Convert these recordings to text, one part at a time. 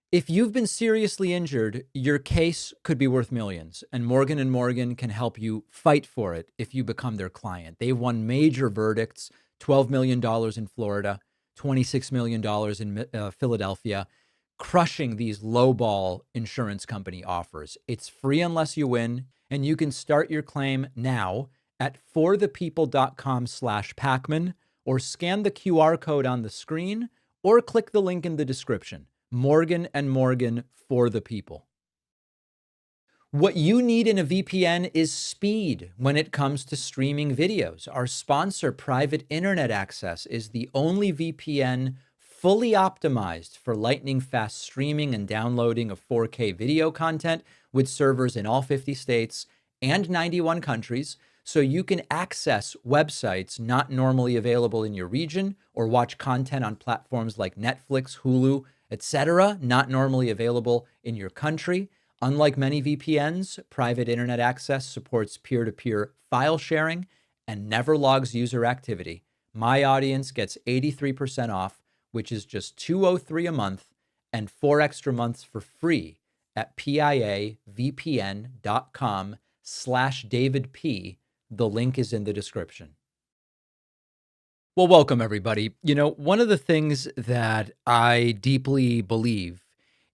If you've been seriously injured, your case could be worth millions, and Morgan & Morgan can help you fight for it if you become their client. They've won major verdicts, $12 million in Florida, $26 million in Philadelphia, crushing these lowball insurance company offers. It's free unless you win, and you can start your claim now at forthepeople.com/Pacman, or scan the QR code on the screen, or click the link in the description. Morgan & Morgan, for the people. What you need in a VPN is speed when it comes to streaming videos. Our sponsor, Private Internet Access, is the only VPN fully optimized for lightning-fast streaming and downloading of 4K video content with servers in all 50 states and 91 countries, so you can access websites not normally available in your region or watch content on platforms like Netflix, Hulu, etc., not normally available in your country. Unlike many VPNs, Private Internet Access supports peer-to-peer file sharing and never logs user activity. My audience gets 83% off, which is just $203 a month, and 4 extra months for free at piavpn.com/DavidP. The link is in the description. Well, welcome, everybody. You know, one of the things that I deeply believe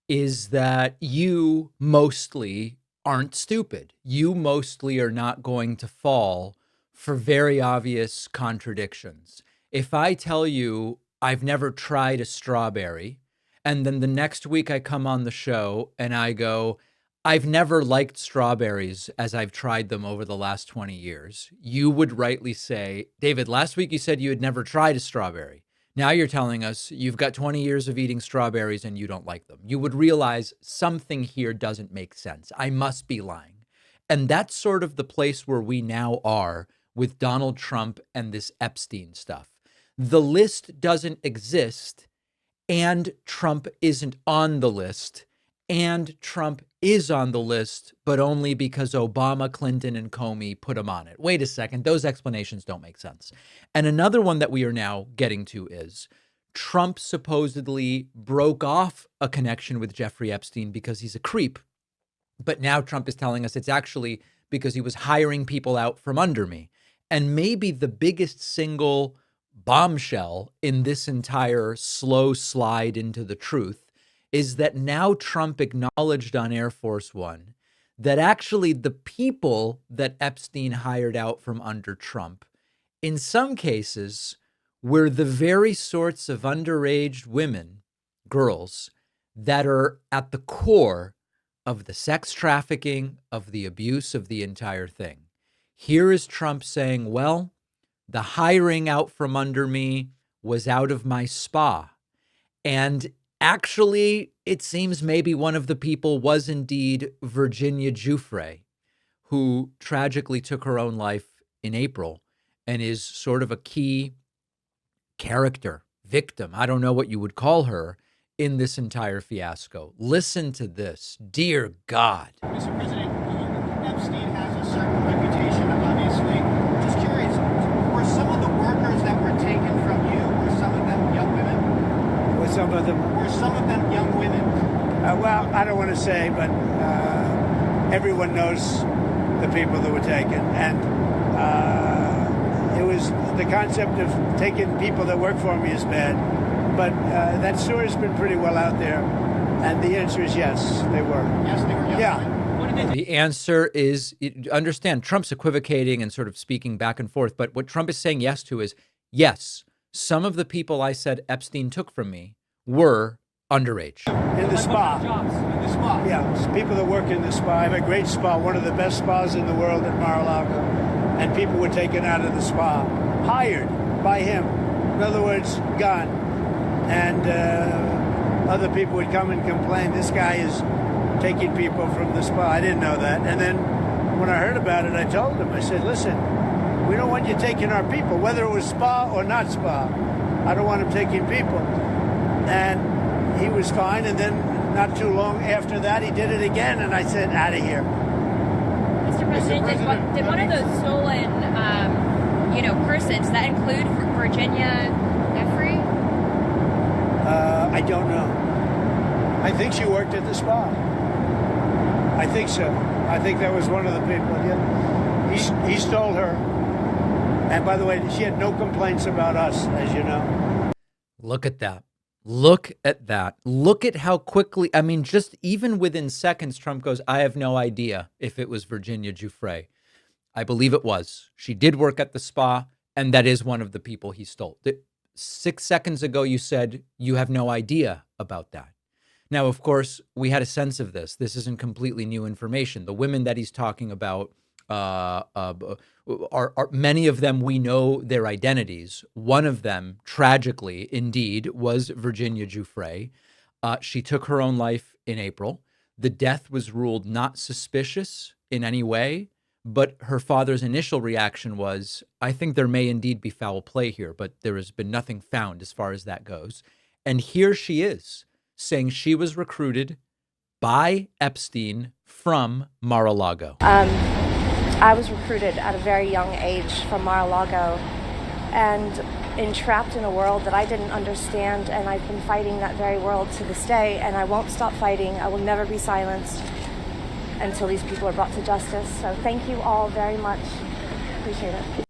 is that you mostly aren't stupid. You mostly are not going to fall for very obvious contradictions. If I tell you I've never tried a strawberry, and then the next week I come on the show and I go, I've never liked strawberries as I've tried them over the last 20 years, you would rightly say, David, last week you said you had never tried a strawberry. Now you're telling us you've got 20 years of eating strawberries and you don't like them. You would realize something here doesn't make sense. I must be lying. And that's sort of the place where we now are with Donald Trump and this Epstein stuff. The list doesn't exist, and Trump isn't on the list. And Trump is on the list, but only because Obama, Clinton, and Comey put him on it. Wait a second, those explanations don't make sense. And another one that we are now getting to is Trump supposedly broke off a connection with Jeffrey Epstein because he's a creep. But now Trump is telling us it's actually because he was hiring people out from under me. And maybe the biggest single bombshell in this entire slow slide into the truth is that now Trump acknowledged on Air Force One that actually the people that Epstein hired out from under Trump, in some cases, were the very sorts of underage women, girls, that are at the core of the sex trafficking, of the abuse of the entire thing. Here is Trump saying, well, the hiring out from under me was out of my spa. And actually, it seems maybe one of the people was indeed Virginia Giuffre, who tragically took her own life in April and is sort of a key character, victim, I don't know what you would call her, in this entire fiasco. Listen to this. Dear God. Mr. President, Epstein has a certain reputation, obviously. Just curious, were some of the workers that were taken from you, were some of them young women? Were some of them young women? Well, I don't want to say, but everyone knows the people that were taken. And it was the concept of taking people that work for me is bad. But that story's been pretty well out there. And the answer is yes, they were. Yes, they were young women. What did they The answer is, understand, Trump's equivocating and sort of speaking back and forth. But what Trump is saying yes to is, yes, some of the people I said Epstein took from me were underage. In the spa. Jobs in the spa. Yeah, people that work in the spa. I have a great spa, one of the best spas in the world at Mar-a-Lago. And people were taken out of the spa, hired by him. In other words, gone. And other people would come and complain, this guy is taking people from the spa. I didn't know that. And then when I heard about it, I told him, I said, listen, we don't want you taking our people, whether it was spa or not spa. I don't want him taking people. And he was fine. And then not too long after that, he did it again. And I said, out of here. Mr. President, did one of those stolen, persons, that include Virginia Giuffre? I don't know. I think she worked at the spa. I think so. I think that was one of the people. Yeah. He stole her. And by the way, she had no complaints about us, as you know. Look at that. Look at that. Look at how quickly, I mean, just even within seconds, Trump goes, I have no idea if it was Virginia Giuffre. I believe it was. She did work at the spa, and that is one of the people he stole. 6 seconds ago, you said you have no idea about that. Now, of course, we had a sense of this. This isn't completely new information. The women that he's talking about are many of them, we know their identities. One of them, tragically, indeed, was Virginia Giuffre. She took her own life in April. The death was ruled not suspicious in any way, but her father's initial reaction was, I think there may indeed be foul play here, but there has been nothing found as far as that goes. And here she is saying she was recruited by Epstein from Mar-a-Lago. I was recruited at a very young age from Mar-a-Lago and entrapped in a world that I didn't understand, and I've been fighting that very world to this day, and I won't stop fighting. I will never be silenced until these people are brought to justice. So thank you all very much. Appreciate it.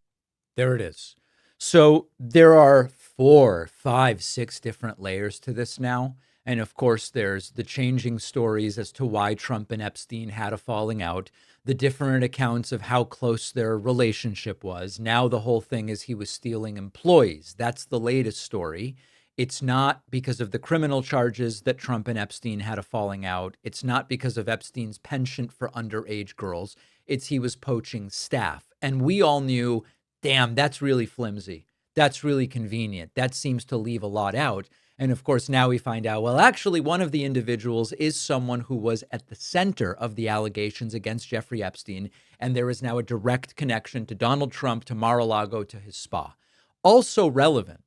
There it is. So there are 4, 5, 6 different layers to this now. And of course, there's the changing stories as to why Trump and Epstein had a falling out, the different accounts of how close their relationship was. Now the whole thing is he was stealing employees. That's the latest story. It's not because of the criminal charges that Trump and Epstein had a falling out. It's not because of Epstein's penchant for underage girls. It's he was poaching staff. And we all knew, damn, that's really flimsy. That's really convenient. That seems to leave a lot out. And of course, now we find out, well, actually, one of the individuals is someone who was at the center of the allegations against Jeffrey Epstein. And there is now a direct connection to Donald Trump, to Mar-a-Lago, to his spa. Also relevant,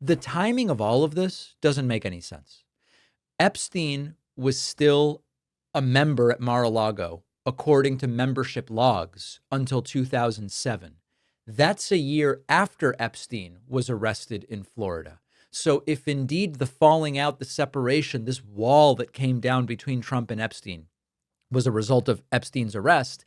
the timing of all of this doesn't make any sense. Epstein was still a member at Mar-a-Lago, according to membership logs, until 2007. That's a year after Epstein was arrested in Florida. So if indeed the falling out, the separation, this wall that came down between Trump and Epstein was a result of Epstein's arrest,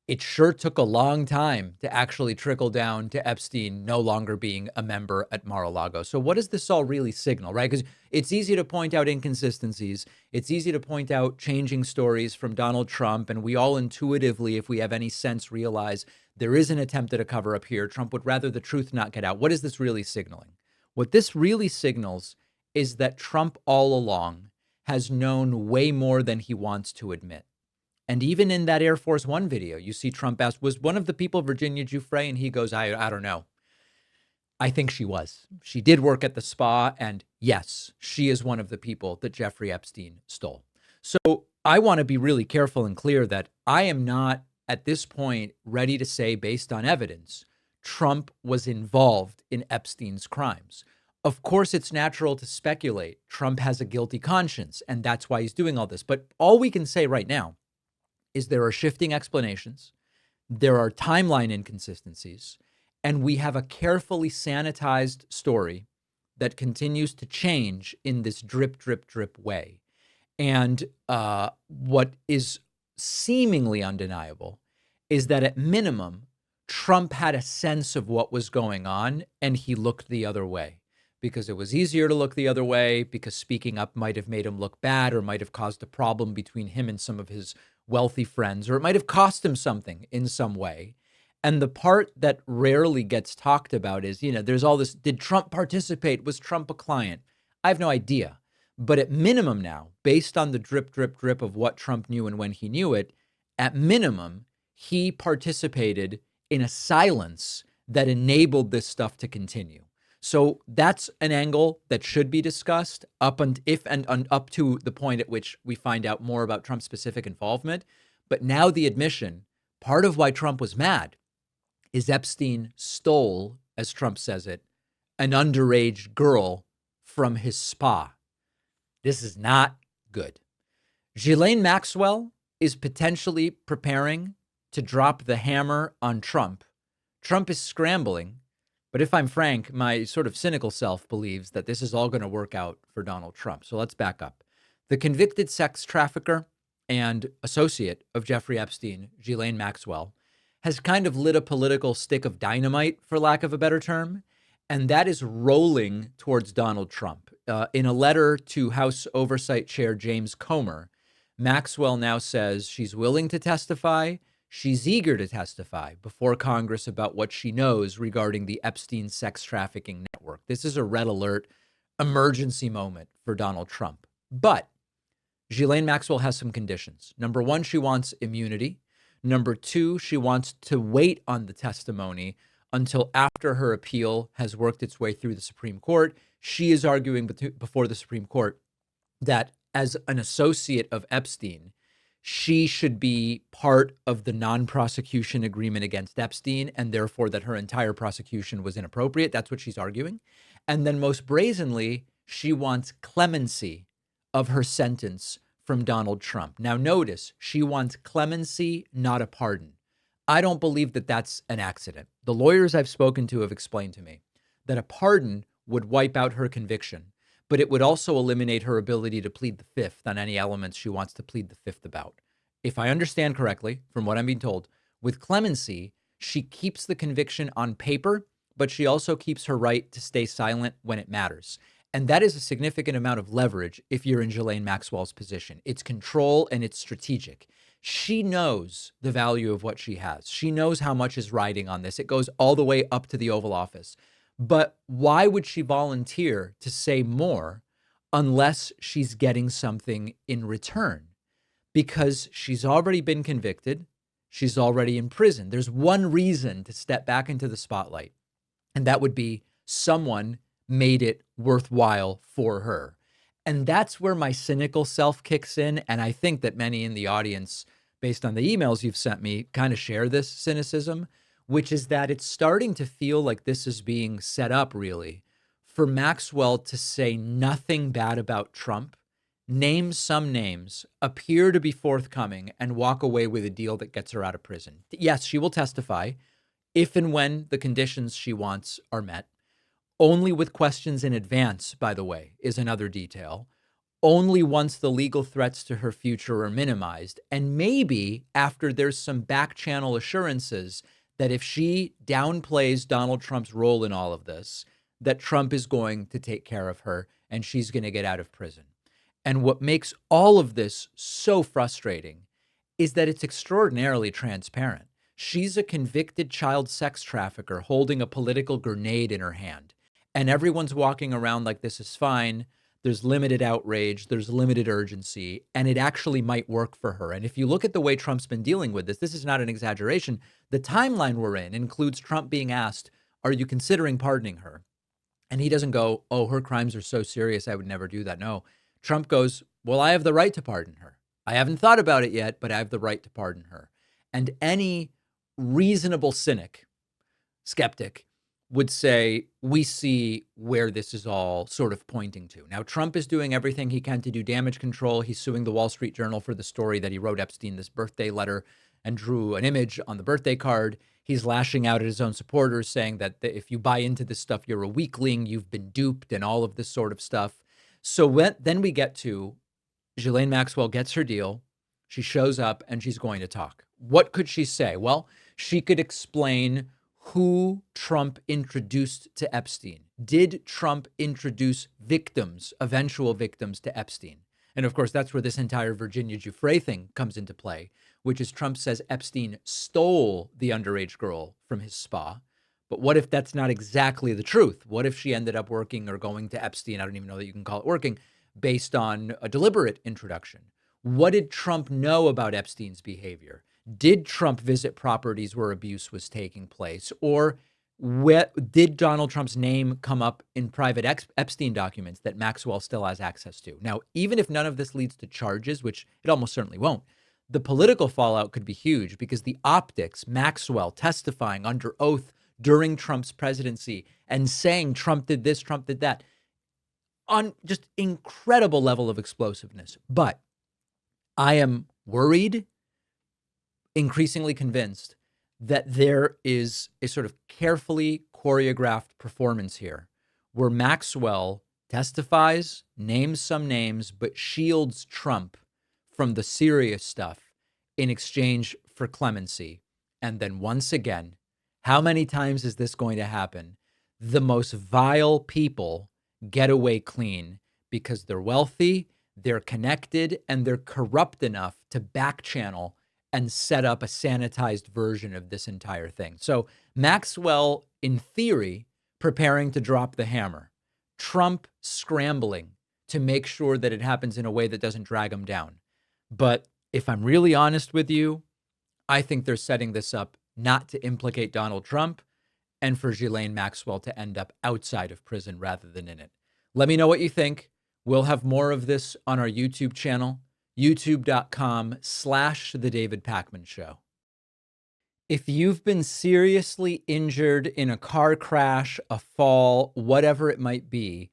it sure took a long time to actually trickle down to Epstein no longer being a member at Mar-a-Lago. So what does this all really signal, right? Because it's easy to point out inconsistencies. It's easy to point out changing stories from Donald Trump. And we all intuitively, if we have any sense, realize there is an attempt at a cover up here. Trump would rather the truth not get out. What is this really signaling? What this really signals is that Trump all along has known way more than he wants to admit. And even in that Air Force One video, you see Trump asked, was one of the people Virginia Giuffre? And he goes, I don't know. I think she was. She did work at the spa. And yes, she is one of the people that Jeffrey Epstein stole. So I want to be really careful and clear that I am not at this point ready to say, based on evidence, Trump was involved in Epstein's crimes. Of course, it's natural to speculate Trump has a guilty conscience, and that's why he's doing all this. But all we can say right now is there are shifting explanations, there are timeline inconsistencies, and we have a carefully sanitized story that continues to change in this drip, drip, drip way. And what is seemingly undeniable is that at minimum, Trump had a sense of what was going on, and he looked the other way because it was easier to look the other way, because speaking up might have made him look bad or might have caused a problem between him and some of his wealthy friends, or it might have cost him something in some way. And the part that rarely gets talked about is, there's all this, did Trump participate? Was Trump a client? I have no idea. But at minimum now, based on the drip, drip, drip of what Trump knew and when he knew it, at minimum, he participated in a silence that enabled this stuff to continue. So that's an angle that should be discussed up to the point at which we find out more about Trump's specific involvement. But now the admission, part of why Trump was mad is Epstein stole, as Trump says it, an underage girl from his spa. This is not good. Ghislaine Maxwell is potentially preparing to drop the hammer on Trump. Trump is scrambling, but if I'm frank, my sort of cynical self believes that this is all going to work out for Donald Trump. So let's back up. The convicted sex trafficker and associate of Jeffrey Epstein, Ghislaine Maxwell, has kind of lit a political stick of dynamite, for lack of a better term, and that is rolling towards Donald Trump. In a letter to House Oversight Chair James Comer, Maxwell now says she's willing to testify. She's eager to testify before Congress about what she knows regarding the Epstein sex trafficking network. This is a red alert emergency moment for Donald Trump. But Ghislaine Maxwell has some conditions. Number one, she wants immunity. Number two, she wants to wait on the testimony until after her appeal has worked its way through the Supreme Court. She is arguing before the Supreme Court that as an associate of Epstein, she should be part of the non-prosecution agreement against Epstein, and therefore that her entire prosecution was inappropriate. That's what she's arguing. And then most brazenly, she wants clemency of her sentence from Donald Trump. Now notice, she wants clemency, not a pardon. I don't believe that that's an accident. The lawyers I've spoken to have explained to me that a pardon would wipe out her conviction, but it would also eliminate her ability to plead the fifth on any elements she wants to plead the fifth about. If I understand correctly, from what I'm being told, with clemency, she keeps the conviction on paper, but she also keeps her right to stay silent when it matters. And that is a significant amount of leverage if you're in Ghislaine Maxwell's position. It's control and it's strategic. She knows the value of what she has. She knows how much is riding on this. It goes all the way up to the Oval Office. But why would she volunteer to say more unless she's getting something in return? Because she's already been convicted. She's already in prison. There's one reason to step back into the spotlight, and that would be someone made it worthwhile for her. And that's where my cynical self kicks in. And I think that many in the audience, based on the emails you've sent me, kind of share this cynicism, which is that it's starting to feel like this is being set up really for Maxwell to say nothing bad about Trump, name some names, appear to be forthcoming, and walk away with a deal that gets her out of prison. Yes, she will testify if and when the conditions she wants are met. Only with questions in advance, by the way, is another detail. Only once the legal threats to her future are minimized. And maybe after there's some back channel assurances that if she downplays Donald Trump's role in all of this, that Trump is going to take care of her and she's going to get out of prison. And what makes all of this so frustrating is that it's extraordinarily transparent. She's a convicted child sex trafficker holding a political grenade in her hand. And everyone's walking around like this is fine. There's limited outrage. There's limited urgency. And it actually might work for her. And if you look at the way Trump's been dealing with this, this is not an exaggeration. The timeline we're in includes Trump being asked, are you considering pardoning her? And he doesn't go, oh, her crimes are so serious, I would never do that. No. Trump goes, well, I have the right to pardon her. I haven't thought about it yet, but I have the right to pardon her. And any reasonable skeptic, would say, we see where this is all sort of pointing to. Now, Trump is doing everything he can to do damage control. He's suing the Wall Street Journal for the story that he wrote Epstein this birthday letter and drew an image on the birthday card. He's lashing out at his own supporters, saying that if you buy into this stuff, you're a weakling, you've been duped, and all of this sort of stuff. So then we get to Ghislaine Maxwell gets her deal. She shows up and she's going to talk. What could she say? Well, she could explain who Trump introduced to Epstein. Did Trump introduce victims, eventual victims, to Epstein? And of course, that's where this entire Virginia Giuffre thing comes into play, which is Trump says Epstein stole the underage girl from his spa. But what if that's not exactly the truth? What if she ended up working or going to Epstein? I don't even know that you can call it working, based on a deliberate introduction. What did Trump know about Epstein's behavior? Did Trump visit properties where abuse was taking place? Or did Donald Trump's name come up in private Epstein documents that Maxwell still has access to? Now, even if none of this leads to charges, which it almost certainly won't, the political fallout could be huge because the optics, Maxwell testifying under oath during Trump's presidency and saying Trump did this, Trump did that, on just incredible level of explosiveness. But I am worried, increasingly convinced that there is a sort of carefully choreographed performance here where Maxwell testifies, names some names, but shields Trump from the serious stuff in exchange for clemency. And then once again, how many times is this going to happen? The most vile people get away clean because they're wealthy, they're connected, and they're corrupt enough to back channel and set up a sanitized version of this entire thing. So Maxwell, in theory, preparing to drop the hammer. Trump scrambling to make sure that it happens in a way that doesn't drag him down. But if I'm really honest with you, I think they're setting this up not to implicate Donald Trump and for Ghislaine Maxwell to end up outside of prison rather than in it. Let me know what you think. We'll have more of this on our YouTube channel, youtube.com/thedavidpakmanshow. If you've been seriously injured in a car crash, a fall, whatever it might be,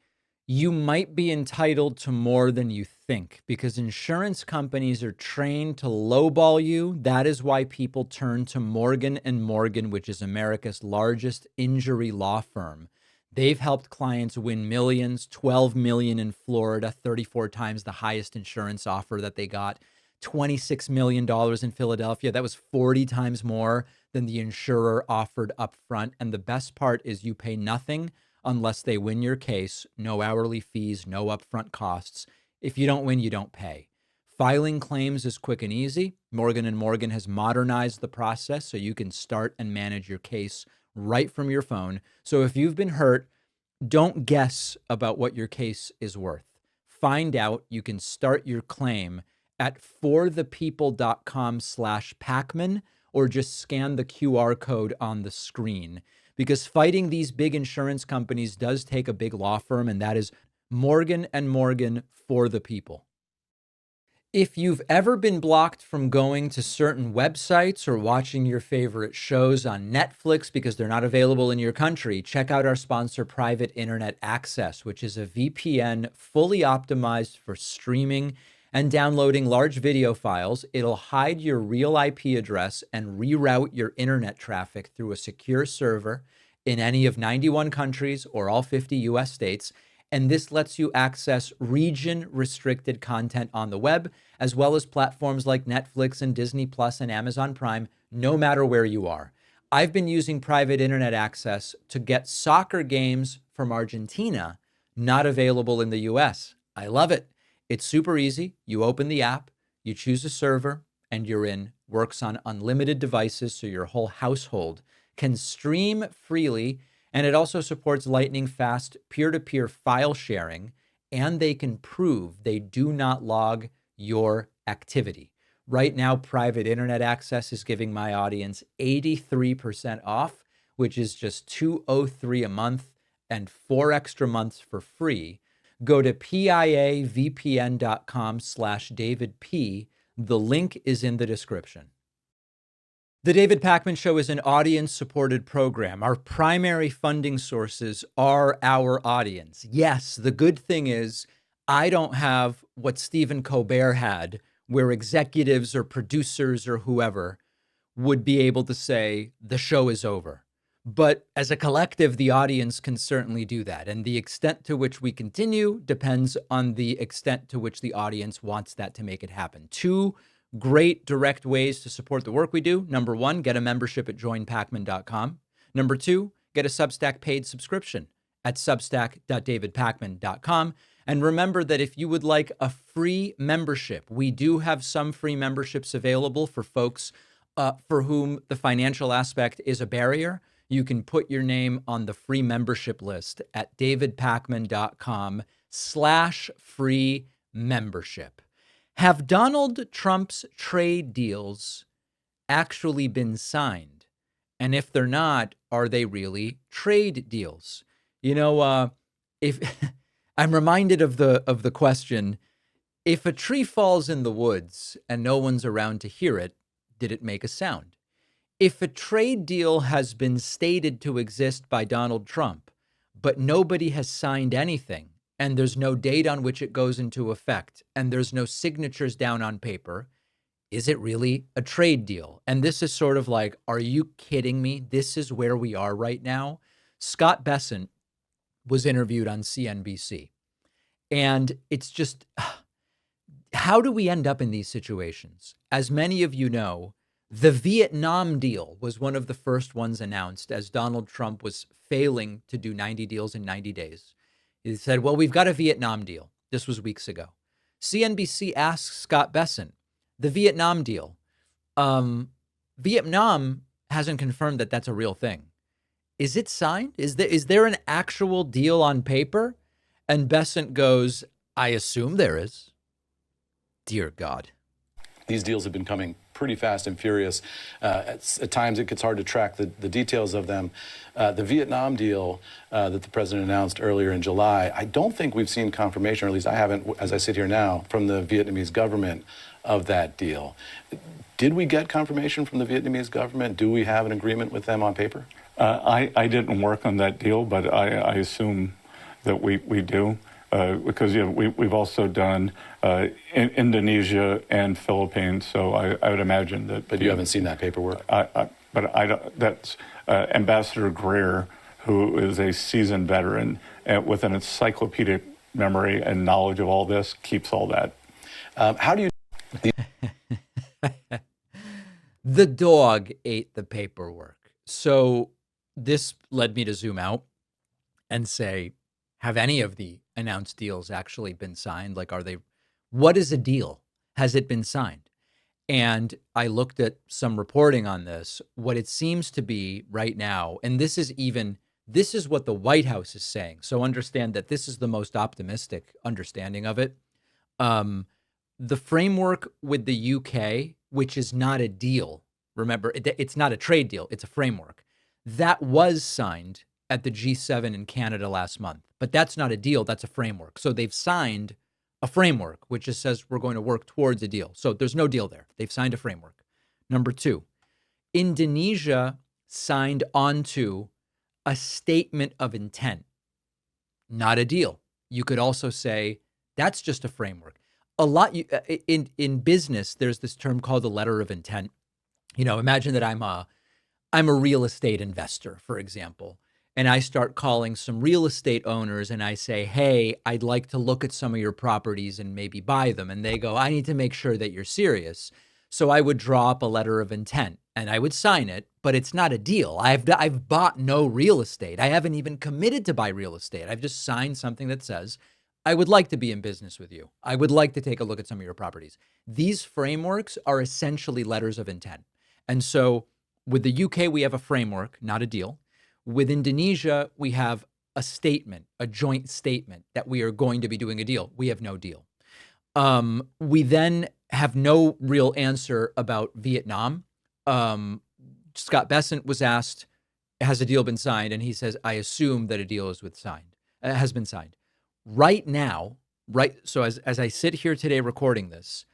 you might be entitled to more than you think because insurance companies are trained to lowball you. That is why people turn to Morgan & Morgan, which is America's largest injury law firm. They've helped clients win millions, 12 million in Florida, 34 times the highest insurance offer that they got, $26 million in Philadelphia. That was 40 times more than the insurer offered up front. And the best part is you pay nothing unless they win your case. No hourly fees, no upfront costs. If you don't win, you don't pay. Filing claims is quick and easy. Morgan & Morgan has modernized the process so you can start and manage your case right from your phone. So if you've been hurt, don't guess about what your case is worth. Find out. You can start your claim at forthepeople.com/Pacman or just scan the QR code on the screen. Because fighting these big insurance companies does take a big law firm, and that is Morgan & Morgan for the people. If you've ever been blocked from going to certain websites or watching your favorite shows on Netflix because they're not available in your country, check out our sponsor, Private Internet Access, which is a VPN fully optimized for streaming and downloading large video files. It'll hide your real IP address and reroute your internet traffic through a secure server in any of 91 countries or all 50 US states. And this lets you access region-restricted content on the web, as well as platforms like Netflix and Disney Plus and Amazon Prime, no matter where you are. I've been using Private Internet Access to get soccer games from Argentina not available in the US. I love it. It's super easy. You open the app, you choose a server, and you're in. Works on unlimited devices, so your whole household can stream freely. And it also supports lightning-fast peer-to-peer file sharing, and they can prove they do not log your activity. Right now, Private Internet Access is giving my audience 83% off, which is just $203 a month and 4 extra months for free. Go to piavpn.com/DavidP. The link is in the description. The David Pakman Show is an audience-supported program. Our primary funding sources are our audience. Yes, the good thing is I don't have what Stephen Colbert had, where executives or producers or whoever would be able to say, the show is over. But as a collective, the audience can certainly do that. And the extent to which we continue depends on the extent to which the audience wants that to make it happen. Two great direct ways to support the work we do. Number one, get a membership at joinpacman.com. Number two, get a Substack paid subscription at substack.davidpakman.com. And remember that if you would like a free membership, we do have some free memberships available for folks for whom the financial aspect is a barrier. You can put your name on the free membership list at davidpakman.com/free membership. Have Donald Trump's trade deals actually been signed? And if they're not, are they really trade deals? You know, if I'm reminded of the question, if a tree falls in the woods and no one's around to hear it, did it make a sound? If a trade deal has been stated to exist by Donald Trump, but nobody has signed anything, and there's no date on which it goes into effect, and there's no signatures down on paper, is it really a trade deal? And this is sort of like, are you kidding me? This is where we are right now. Scott Bessent was interviewed on CNBC, And it's just, how do we end up in these situations? As many of you know, the Vietnam deal was one of the first ones announced as Donald Trump was failing to do 90 deals in 90 days. He said, well, we've got a Vietnam deal. This was weeks ago. CNBC asks Scott Bessent, the Vietnam deal. Vietnam hasn't confirmed that that's a real thing. Is it signed? Is there an actual deal on paper? And Bessent goes, I assume there is. Dear God. These deals have been coming pretty fast and furious. At times, it gets hard to track the details of them. The Vietnam deal that the president announced earlier in July, I don't think we've seen confirmation, or at least I haven't, as I sit here now, from the Vietnamese government of that deal. Did we get confirmation from the Vietnamese government? Do we have an agreement with them on paper? I didn't work on that deal, but I assume that we do. Because we've also done Indonesia and Philippines, so I would imagine that. But you haven't seen that paperwork. But I don't. That's Ambassador Greer, who is a seasoned veteran with an encyclopedic memory and knowledge of all this, keeps all that. How do you? The dog ate the paperwork. So this led me to zoom out and say, have any of the announced deals actually been signed? Like, what is a deal? Has it been signed? And I looked at some reporting on this. What it seems to be right now, and this is what the White House is saying. So understand that this is the most optimistic understanding of it. The framework with the UK, which is not a deal, remember, it's not a trade deal, it's a framework, that was signed at the G7 in Canada last month. But that's not a deal, that's a framework. So they've signed a framework, which just says we're going to work towards a deal. So there's no deal there. They've signed a framework. Number two, Indonesia signed onto a statement of intent, not a deal. You could also say that's just a framework. A lot in business, there's this term called the letter of intent. You know, imagine that I'm a real estate investor, for example, and I start calling some real estate owners and I say, hey, I'd like to look at some of your properties and maybe buy them. And they go, I need to make sure that you're serious. So I would draw up a letter of intent and I would sign it, but it's not a deal. I've bought no real estate. I haven't even committed to buy real estate. I've just signed something that says, I would like to be in business with you. I would like to take a look at some of your properties. These frameworks are essentially letters of intent. And so with the UK, we have a framework, not a deal. With Indonesia, we have a statement, a joint statement that we are going to be doing a deal. We have no deal. We then have no real answer about Vietnam. Scott Bessent was asked, has a deal been signed? And he says, I assume that a deal has been signed. Right now, so as I sit here today recording this,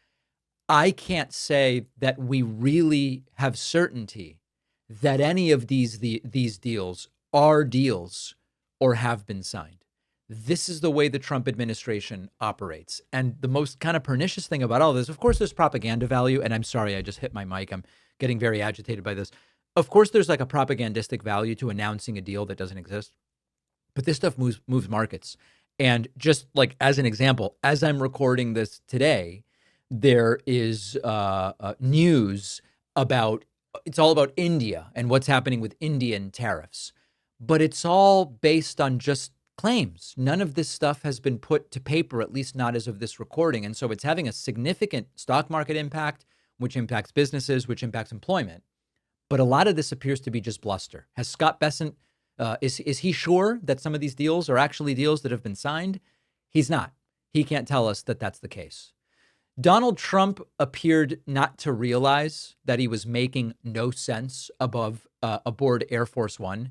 I can't say that we really have certainty that any of these deals are deals or have been signed. This is the way the Trump administration operates. And the most kind of pernicious thing about all this, of course, there's propaganda value. And I'm sorry, I just hit my mic. I'm getting very agitated by this. Of course, there's like a propagandistic value to announcing a deal that doesn't exist. But this stuff moves markets. And just like as an example, as I'm recording this today, there is news about, it's all about India and what's happening with Indian tariffs. But it's all based on just claims. None of this stuff has been put to paper, at least not as of this recording. And so it's having a significant stock market impact, which impacts businesses, which impacts employment. But a lot of this appears to be just bluster. Has Scott Bessent, is he sure that some of these deals are actually deals that have been signed? He's not. He can't tell us that that's the case. Donald Trump appeared not to realize that he was making no sense aboard Air Force One.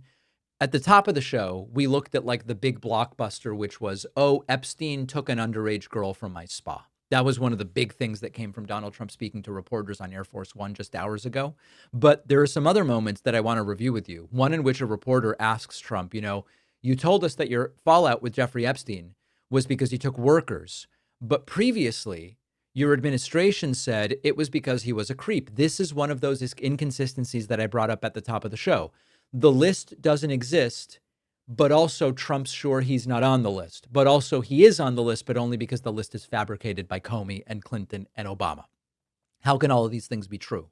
At the top of the show, we looked at like the big blockbuster, which was, Epstein took an underage girl from my spa. That was one of the big things that came from Donald Trump speaking to reporters on Air Force One just hours ago. But there are some other moments that I want to review with you. One in which a reporter asks Trump, you told us that your fallout with Jeffrey Epstein was because he took workers. But previously, your administration said it was because he was a creep. This is one of those inconsistencies that I brought up at the top of the show. The list doesn't exist, but also Trump's sure he's not on the list, but also he is on the list, but only because the list is fabricated by Comey and Clinton and Obama. How can all of these things be true?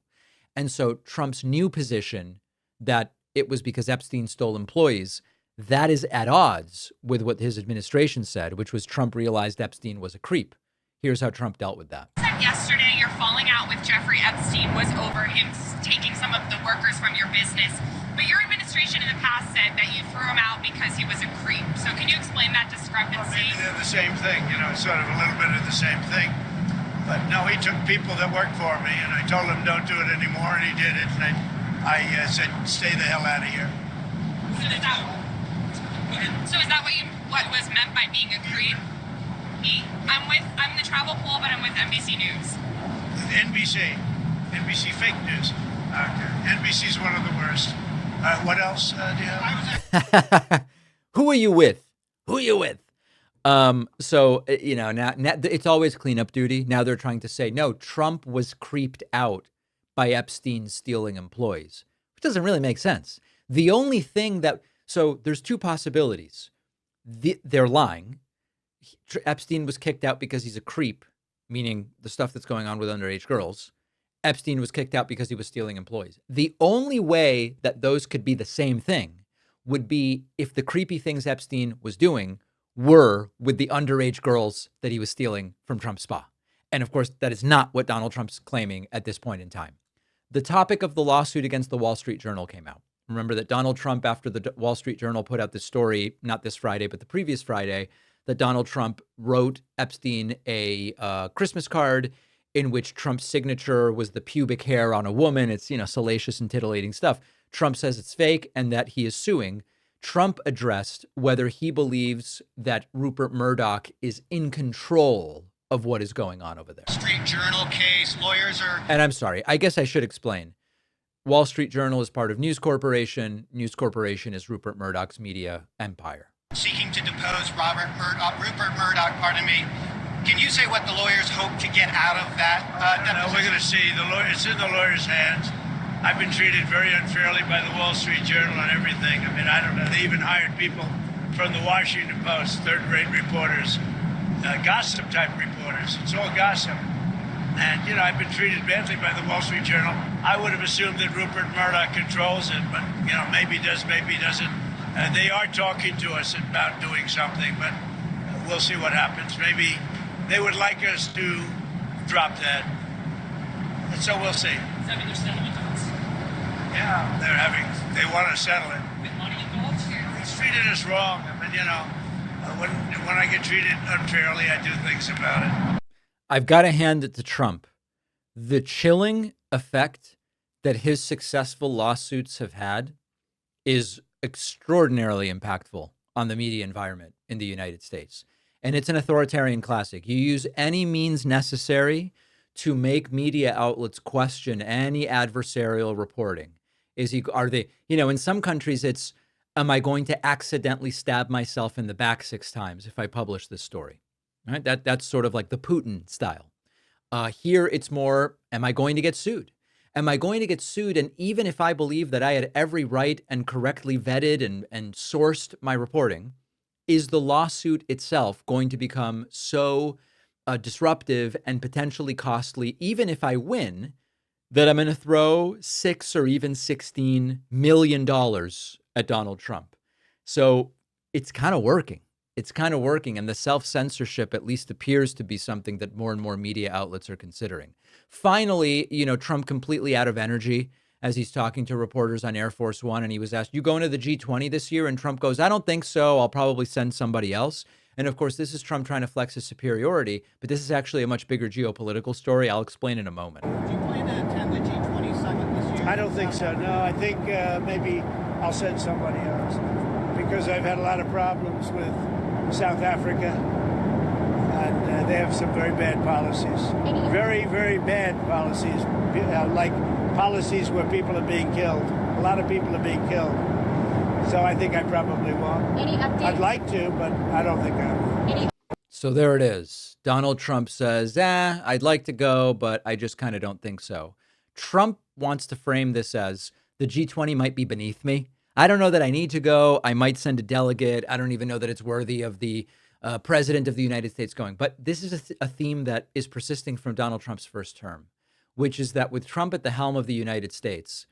And so Trump's new position that it was because Epstein stole employees, that is at odds with what his administration said, which was Trump realized Epstein was a creep. Here's how Trump dealt with that. Yesterday, your falling out with Jeffrey Epstein was over him taking some of the workers from your business. But your administration in the past said that you threw him out because he was a creep. So can you explain that discrepancy? Well, maybe they're the same thing, it's sort of a little bit of the same thing. But no, he took people that worked for me, and I told him don't do it anymore, and he did it. And I said, stay the hell out of here. So is that what was meant by being a creep? I'm the travel pool, but I'm with NBC News. NBC fake news. NBC's one of the worst. What else do you have? Who are you with? Who are you with? So, now it's always cleanup duty. Now they're trying to say, no, Trump was creeped out by Epstein stealing employees, which doesn't really make sense. The only thing so there's two possibilities. They're lying. Epstein was kicked out because he's a creep, meaning the stuff that's going on with underage girls. Epstein was kicked out because he was stealing employees. The only way that those could be the same thing would be if the creepy things Epstein was doing were with the underage girls that he was stealing from Trump's spa. And of course, that is not what Donald Trump's claiming at this point in time. The topic of the lawsuit against the Wall Street Journal came out. Remember that Donald Trump, after the Wall Street Journal put out this story, not this Friday, but the previous Friday, that Donald Trump wrote Epstein a Christmas card in which Trump's signature was the pubic hair on a woman. It's, salacious and titillating stuff. Trump says it's fake and that he is suing. Trump addressed whether he believes that Rupert Murdoch is in control of what is going on over there. Street Journal case, lawyers are... And I'm sorry, I guess I should explain. Wall Street Journal is part of News Corporation. News Corporation is Rupert Murdoch's media empire. Seeking to depose Rupert Murdoch, pardon me. Can you say what the lawyers hope to get out of that? We're going to see. It's in the lawyers' hands. I've been treated very unfairly by the Wall Street Journal and everything. I mean, I don't know. They even hired people from the Washington Post, third-rate reporters, gossip-type reporters. It's all gossip. And, I've been treated badly by the Wall Street Journal. I would have assumed that Rupert Murdoch controls it, but, maybe does, maybe doesn't. They are talking to us about doing something, but we'll see what happens. Maybe they would like us to drop that. And so we'll see. Does that mean they're settlement talks? Yeah, they want to settle it. With money involved? He's treated us wrong. I mean, when I get treated unfairly, I do things about it. I've got to hand it to Trump. The chilling effect that his successful lawsuits have had is extraordinarily impactful on the media environment in the United States. And it's an authoritarian classic. You use any means necessary to make media outlets question any adversarial reporting. In some countries it's, am I going to accidentally stab myself in the back 6 times if I publish this story? Right? That's sort of like the Putin style. Here it's more, am I going to get sued? Am I going to get sued? And even if I believe that I had every right and correctly vetted and sourced my reporting, is the lawsuit itself going to become so disruptive and potentially costly, even if I win, that I'm going to throw $6 or even $16 million at Donald Trump? So it's kind of working. And the self-censorship at least appears to be something that more and more media outlets are considering. Finally, Trump completely out of energy as he's talking to reporters on Air Force One, and he was asked, you going to the G20 this year? And Trump goes, I don't think so. I'll probably send somebody else. And of course, this is Trump trying to flex his superiority, but this is actually a much bigger geopolitical story. I'll explain in a moment. Do you plan to attend the G20 summit this year? I don't think so. No, I think maybe I'll send somebody else because I've had a lot of problems with South Africa, and they have some very bad policies. Very, very bad policies, like policies where people are being killed. A lot of people are being killed. So I think I probably won't. Any updates? I'd like to, but I don't think I will. So there it is. Donald Trump says, I'd like to go, but I just kind of don't think so. Trump wants to frame this as the G20 might be beneath me. I don't know that I need to go. I might send a delegate. I don't even know that it's worthy of the president of the United States going. But this is a theme that is persisting from Donald Trump's first term, which is that with Trump at the helm of the United States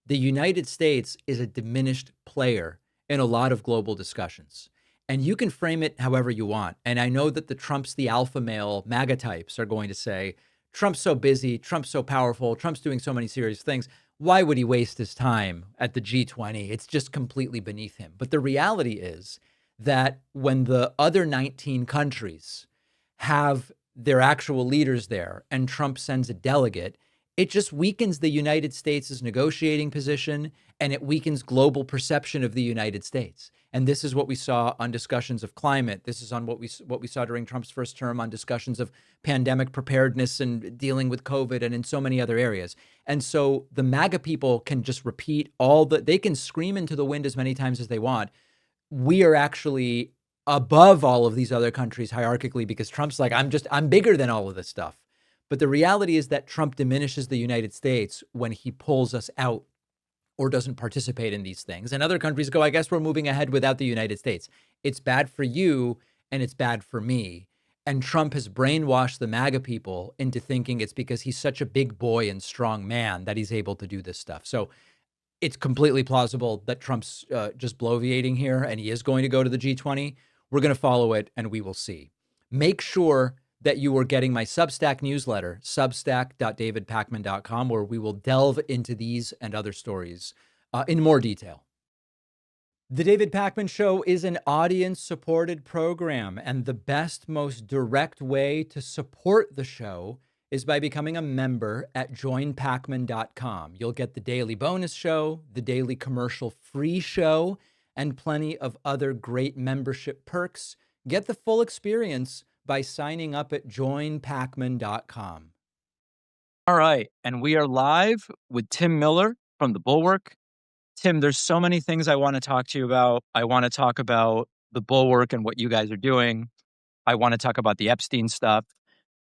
is a diminished player in a lot of global discussions. And you can frame it however you want. And I know that the alpha male MAGA types are going to say, Trump's so busy, Trump's so powerful, Trump's doing so many serious things. Why would he waste his time at the G20? It's just completely beneath him. But the reality is that when the other 19 countries have their actual leaders there and Trump sends a delegate, it just weakens the United States' negotiating position, and it weakens global perception of the United States. And this is what we saw on discussions of climate. This is on what we saw during Trump's first term on discussions of pandemic preparedness and dealing with COVID and in so many other areas. And so the MAGA people can just repeat they can scream into the wind as many times as they want. We are actually above all of these other countries hierarchically because Trump's like, I'm bigger than all of this stuff. But the reality is that Trump diminishes the United States when he pulls us out or doesn't participate in these things. And other countries go, I guess we're moving ahead without the United States. It's bad for you and it's bad for me. And Trump has brainwashed the MAGA people into thinking it's because he's such a big boy and strong man that he's able to do this stuff. So it's completely plausible that Trump's just bloviating here and he is going to go to the G20. We're going to follow it and we will see. Make sure that you are getting my Substack newsletter, substack.davidpakman.com, where we will delve into these and other stories in more detail. The David Pakman Show is an audience-supported program, and the best, most direct way to support the show is by becoming a member at joinpakman.com. You'll get the daily bonus show, the daily commercial-free show, and plenty of other great membership perks. Get the full experience by signing up at joinpakman.com. All right, and we are live with Tim Miller from The Bulwark. Tim, there's so many things I want to talk to you about. I want to talk about The Bulwark and what you guys are doing. I want to talk about the Epstein stuff.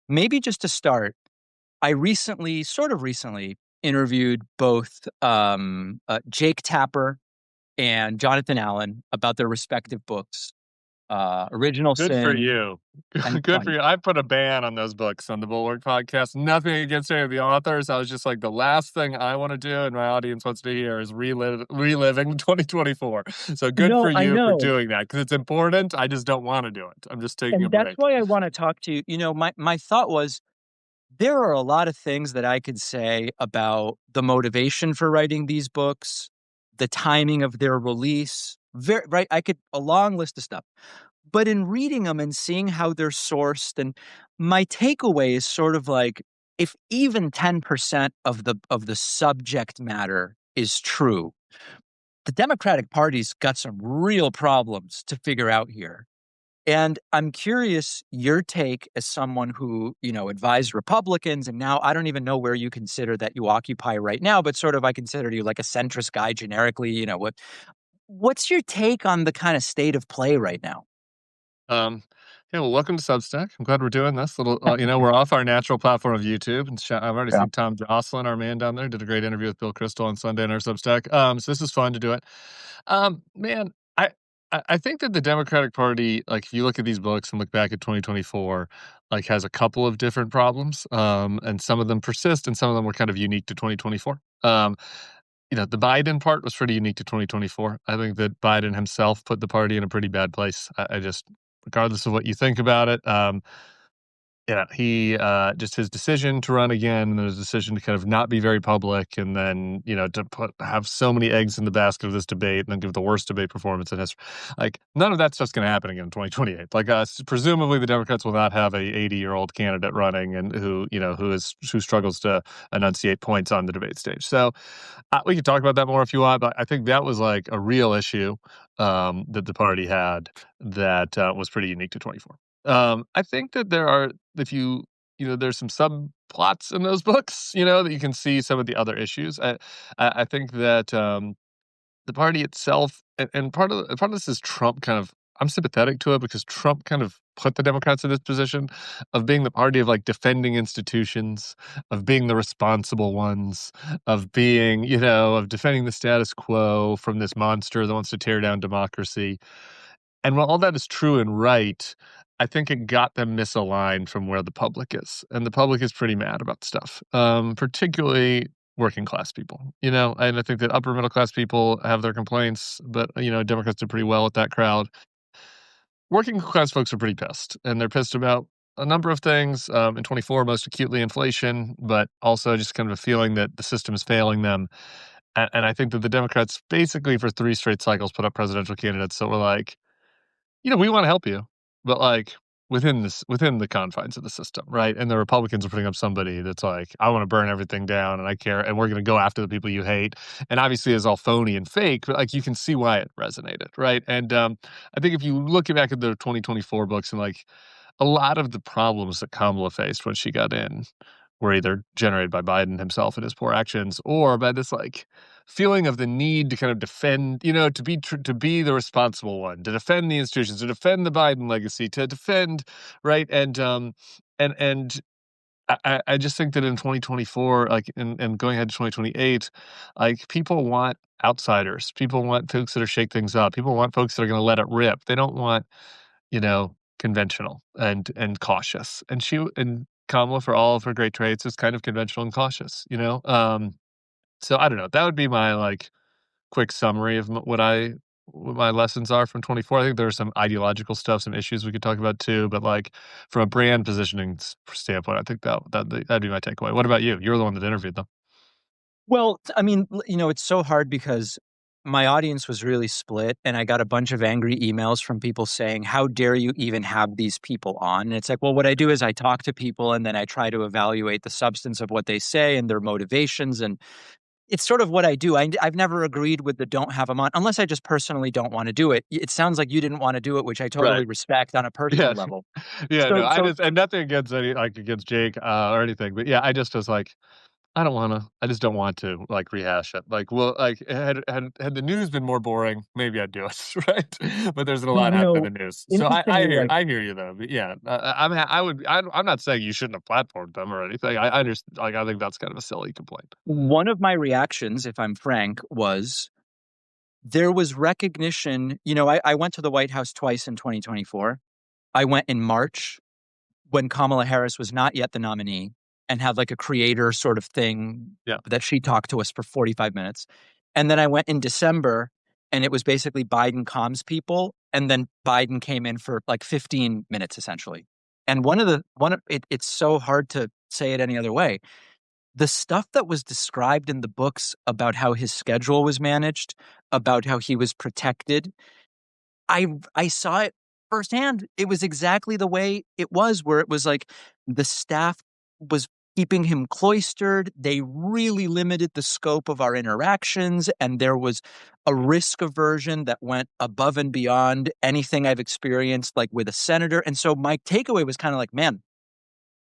Maybe just to start, I recently interviewed both Jake Tapper and Jonathan Allen about their respective books. Original Good Sin. for you. Good for you. I put a ban on those books on the Bulwark podcast. Nothing against any of the authors. I was just like, the last thing I want to do and my audience wants to hear is reliving 2024. So good for you for doing that because it's important. I just don't want to do it. I'm just taking a break. That's why I want to talk to you. You know, my thought was there are a lot of things that I could say about the motivation for writing these books, the timing of their release. A long list of stuff. But in reading them and seeing how they're sourced, and my takeaway is sort of like, if even 10% of the subject matter is true, the Democratic Party's got some real problems to figure out here. And I'm curious your take as someone who, advised Republicans, and now I don't even know where you consider that you occupy right now, but sort of I consider you like a centrist guy generically. What's your take on the kind of state of play right now? Yeah, well, welcome to Substack. I'm glad we're doing this. We're off our natural platform of YouTube. And I've already seen Tom Jocelyn, our man down there, did a great interview with Bill Kristol on Sunday on our Substack. So this is fun to do it. Man, I think that the Democratic Party, like if you look at these books and look back at 2024, like has a couple of different problems. And some of them persist and some of them were kind of unique to 2024. The Biden part was pretty unique to 2024. I think that Biden himself put the party in a pretty bad place. I just, regardless of what you think about it, he just his decision to run again, and his decision to kind of not be very public, and then to have so many eggs in the basket of this debate, and then give the worst debate performance in history. Like none of that stuff's going to happen again in 2028. Like presumably the Democrats will not have a 80-year-old candidate running, and who struggles to enunciate points on the debate stage. So we could talk about that more if you want, but I think that was like a real issue that the party had that was pretty unique to 24. I think that there's some subplots in those books, that you can see some of the other issues. I think that the party itself, and part of this is Trump kind of I'm sympathetic to it because Trump kind of put the Democrats in this position of being the party of like defending institutions, of being the responsible ones, of being, of defending the status quo from this monster that wants to tear down democracy. And while all that is true and right, I think it got them misaligned from where the public is. And the public is pretty mad about stuff, particularly working class people, and I think that upper middle class people have their complaints, but, Democrats did pretty well with that crowd. Working class folks are pretty pissed, and they're pissed about a number of things. In 24, most acutely inflation, but also just kind of a feeling that the system is failing them. And I think that the Democrats basically for 3 straight cycles put up presidential candidates that were like, we want to help you, but like within the confines of the system, right? And the Republicans are putting up somebody that's like, I want to burn everything down, and I care, and we're going to go after the people you hate. And obviously, it's all phony and fake, but like you can see why it resonated, right? And I think if you look back at the 2024 books and like a lot of the problems that Kamala faced when she got in were either generated by Biden himself and his poor actions, or by this like feeling of the need to kind of defend, to be the responsible one, to defend the institutions, to defend the Biden legacy, to defend, right? And I just think that in 2024, like and going ahead to 2028, like people want outsiders, people want folks that are shake things up, people want folks that are going to let it rip. They don't want, conventional and cautious. And Kamala, for all of her great traits, is kind of conventional and cautious, So I don't know. That would be my like quick summary of what my lessons are from 24. I think there's some ideological stuff, some issues we could talk about too, but like from a brand positioning standpoint, I think that'd be my takeaway. What about you? You're the one that interviewed them. Well, I mean, it's so hard because my audience was really split, and I got a bunch of angry emails from people saying, how dare you even have these people on? And it's like, well, what I do is I talk to people and then I try to evaluate the substance of what they say and their motivations. And it's sort of what I do. I've never agreed with the don't have them on unless I just personally don't want to do it. It sounds like you didn't want to do it, which I totally respect on a personal level. Yeah, and nothing against against Jake or anything, but yeah, I just was like, I just don't want to like rehash it. Like, well, like had the news been more boring, maybe I'd do it, right? But there's a lot happening in the news, so I hear you though. But yeah, I'm not saying you shouldn't have platformed them or anything. I understand. Like, I think that's kind of a silly complaint. One of my reactions, if I'm frank, was there was recognition. I went to the White House twice in 2024. I went in March when Kamala Harris was not yet the nominee, and had like a creator sort of thing that she talked to us for 45 minutes. And then I went in December, and it was basically Biden comms people. And then Biden came in for like 15 minutes, essentially. And it's so hard to say it any other way. The stuff that was described in the books about how his schedule was managed, about how he was protected, I saw it firsthand. It was exactly the way it was, where it was like the staff was keeping him cloistered. They really limited the scope of our interactions, and there was a risk aversion that went above and beyond anything I've experienced, like with a senator. And so my takeaway was kind of like, man,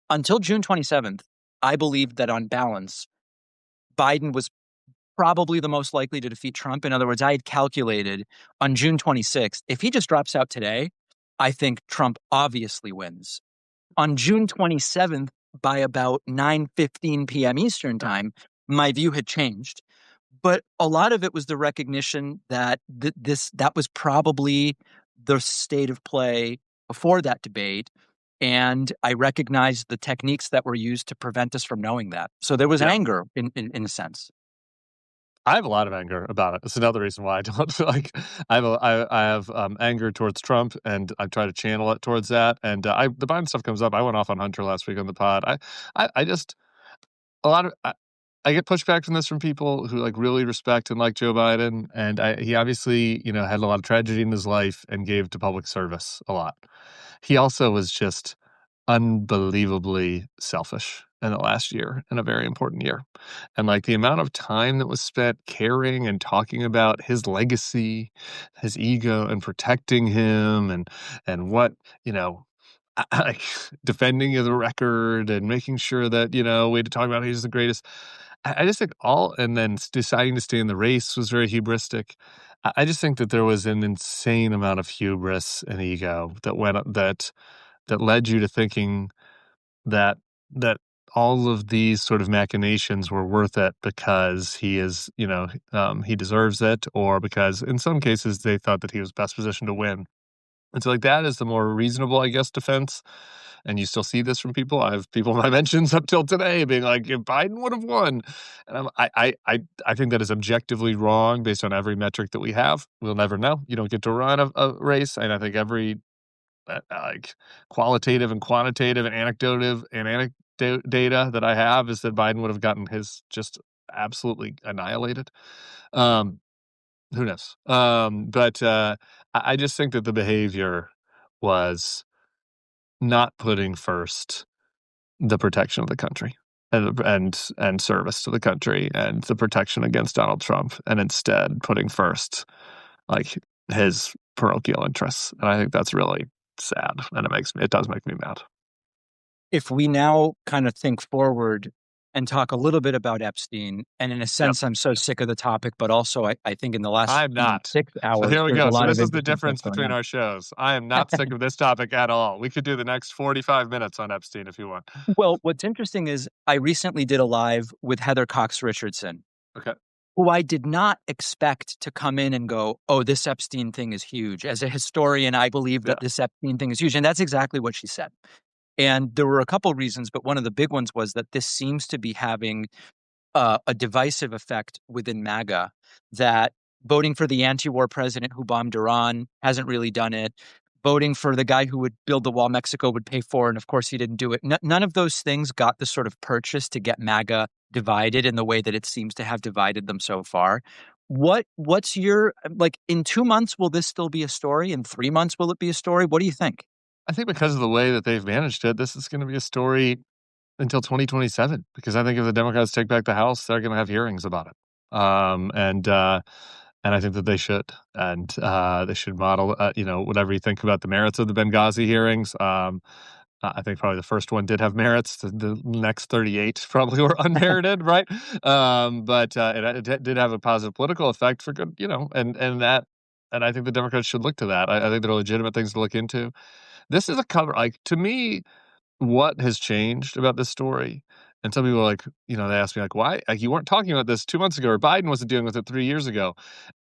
until June 27th, I believed that on balance, Biden was probably the most likely to defeat Trump. In other words, I had calculated on June 26th, if he just drops out today, I think Trump obviously wins. On June 27th, by about 9:15 p.m. Eastern time, my view had changed. But a lot of it was the recognition that that was probably the state of play before that debate. And I recognized the techniques that were used to prevent us from knowing that. So there was anger in a sense. I have a lot of anger about it. It's another reason why I don't like. I have anger towards Trump, and I try to channel it towards that. And the Biden stuff comes up. I went off on Hunter last week on the pod. I just a lot of I get pushback from this from people who like really respect and like Joe Biden, and he obviously had a lot of tragedy in his life and gave to public service a lot. He also was just unbelievably selfish in the last year, in a very important year. And like the amount of time that was spent caring and talking about his legacy, his ego, and protecting him, and what, like defending the record and making sure that, we had to talk about he's the greatest. I just think and then deciding to stay in the race was very hubristic. I just think that there was an insane amount of hubris and ego that led you to thinking that that all of these sort of machinations were worth it because he is, he deserves it, or because in some cases they thought that he was best positioned to win. And so, like, that is the more reasonable, I guess, defense. And you still see this from people. I have people in my mentions up till today being like, if Biden would have won. And I think that is objectively wrong based on every metric that we have. We'll never know. You don't get to run a race. And I think every like qualitative and quantitative and anecdote data that I have is that Biden would have gotten his just absolutely annihilated. Who knows? But I just think that the behavior was not putting first the protection of the country and service to the country and the protection against Donald Trump, and instead putting first like his parochial interests. And I think that's really sad, and it does make me mad. If we now kind of think forward and talk a little bit about Epstein, and in a sense, I'm so sick of the topic, but also I think in the last I'm not. 6 hours, So here we there's go. a lot So of this is the interesting difference stuff going between on. our shows. I am not sick of this topic at all. We could do the next 45 minutes on Epstein if you want. Well, what's interesting is I recently did a live with Heather Cox Richardson, Okay. who I did not expect to come in and go, oh, this Epstein thing is huge. As a historian, I believe that this Epstein thing is huge. And that's exactly what she said. And there were a couple reasons, but one of the big ones was that this seems to be having a divisive effect within MAGA, that voting for the anti-war president who bombed Iran hasn't really done it. Voting for the guy who would build the wall Mexico would pay for, and of course he didn't do it. None of those things got the sort of purchase to get MAGA divided in the way that it seems to have divided them so far. What's your, like, in 2 months, will this still be a story? In 3 months, will it be a story? What do you think? I think because of the way that they've managed it, this is going to be a story until 2027, because I think if the Democrats take back the House, they're going to have hearings about it. And I think that they should. And they should model, whatever you think about the merits of the Benghazi hearings. I think probably the first one did have merits. The next 38 probably were unmerited, right? But it did have a positive political effect for good, and I think the Democrats should look to that. I think there are legitimate things to look into. This is a cover. Like, to me, what has changed about this story? And some people are like, they ask me, like, why? Like, you weren't talking about this 2 months ago, or Biden wasn't dealing with it 3 years ago.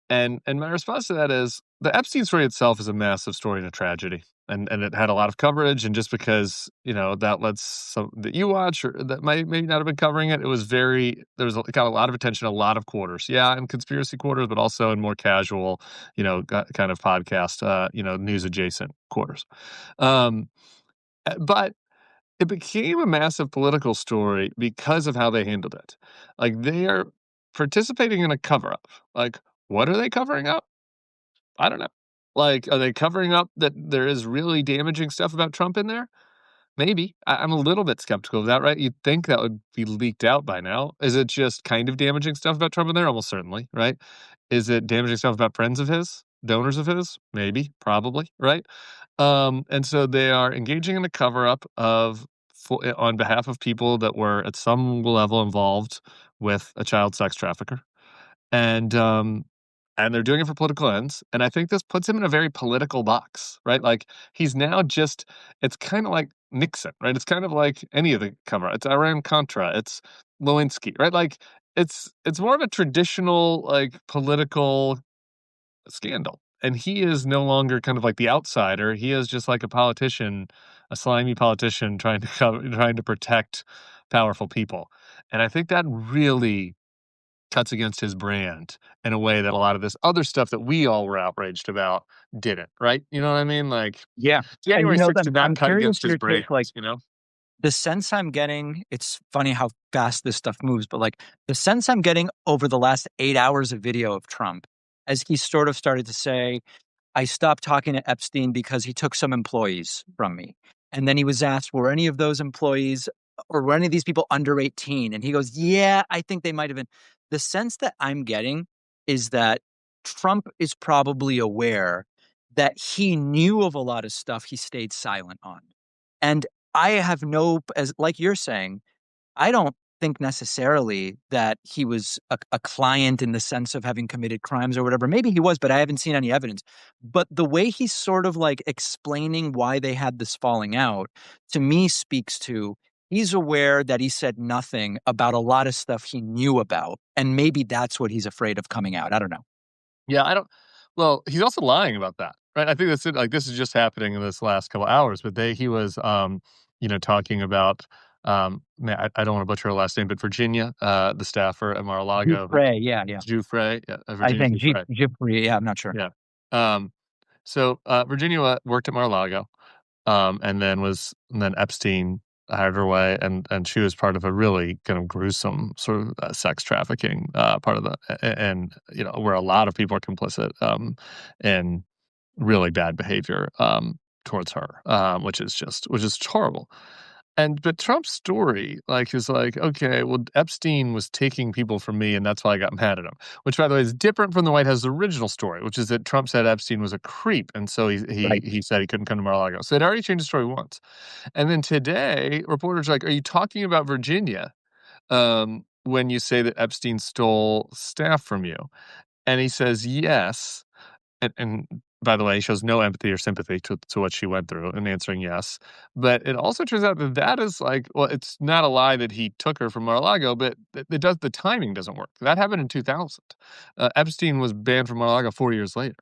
And my response to that is the Epstein story itself is a massive story and a tragedy. And it had a lot of coverage. And just because, the outlets that you watch or that maybe not have been covering it, it got a lot of attention, a lot of quarters. Yeah, in conspiracy quarters, but also in more casual, kind of podcast, news adjacent quarters. But it became a massive political story because of how they handled it. Like, they are participating in a cover-up. Like, what are they covering up? I don't know. Like, are they covering up that there is really damaging stuff about Trump in there? Maybe. I'm a little bit skeptical of that, right? You'd think that would be leaked out by now. Is it just kind of damaging stuff about Trump in there? Almost certainly, right? Is it damaging stuff about friends of his? Donors of his? Maybe. Probably, right? And so they are engaging in a cover-up on behalf of people that were at some level involved with a child sex trafficker. And they're doing it for political ends. And I think this puts him in a very political box, right? Like, he's now it's kind of like Nixon, right? It's kind of like any of the cover. It's Iran-Contra. It's Lewinsky, right? Like, it's more of a traditional, like, political scandal. And he is no longer kind of like the outsider. He is just like a politician, a slimy politician trying to protect powerful people. And I think that really cuts against his brand in a way that a lot of this other stuff that we all were outraged about didn't, right? You know what I mean? Like, Yeah. January 6th did not I'm cut curious against his your brand, take, like, the sense I'm getting, it's funny how fast this stuff moves, but like the sense I'm getting over the last 8 hours of video of Trump, as he sort of started to say, I stopped talking to Epstein because he took some employees from me. And then he was asked, were any of those employees or were any of these people under 18? And he goes, yeah, I think they might have been. The sense that I'm getting is that Trump is probably aware that he knew of a lot of stuff he stayed silent on. And I have like you're saying, I don't think necessarily that he was a client in the sense of having committed crimes or whatever. Maybe he was, but I haven't seen any evidence. But the way he's sort of like explaining why they had this falling out, to me, speaks to he's aware that he said nothing about a lot of stuff he knew about. And maybe that's what he's afraid of coming out. I don't know. Yeah, I don't. Well, he's also lying about that, right? I think that's it. Like, this is just happening in this last couple hours, but he was, talking about, I don't want to butcher her last name, but Virginia, the staffer at Mar-a-Lago, Giuffre, yeah. Giuffre, I Virginia think Giuffre. Giuffre, yeah, I'm not sure. Yeah. So Virginia worked at Mar-a-Lago, and then Epstein hired her away, and she was part of a really kind of gruesome sort of sex trafficking part of and where a lot of people are complicit in really bad behavior towards her, which is horrible. But Trump's story, is like, okay, well, Epstein was taking people from me, and that's why I got mad at him. Which, by the way, is different from the White House's original story, which is that Trump said Epstein was a creep, and so he said he couldn't come to Mar-a-Lago. So it already changed the story once. And then today, reporters are like, are you talking about Virginia when you say that Epstein stole staff from you? And he says yes. And by the way, he shows no empathy or sympathy to what she went through in answering yes. But it also turns out that is like, well, it's not a lie that he took her from Mar-a-Lago, but the timing doesn't work. That happened in 2000. Epstein was banned from Mar-a-Lago 4 years later.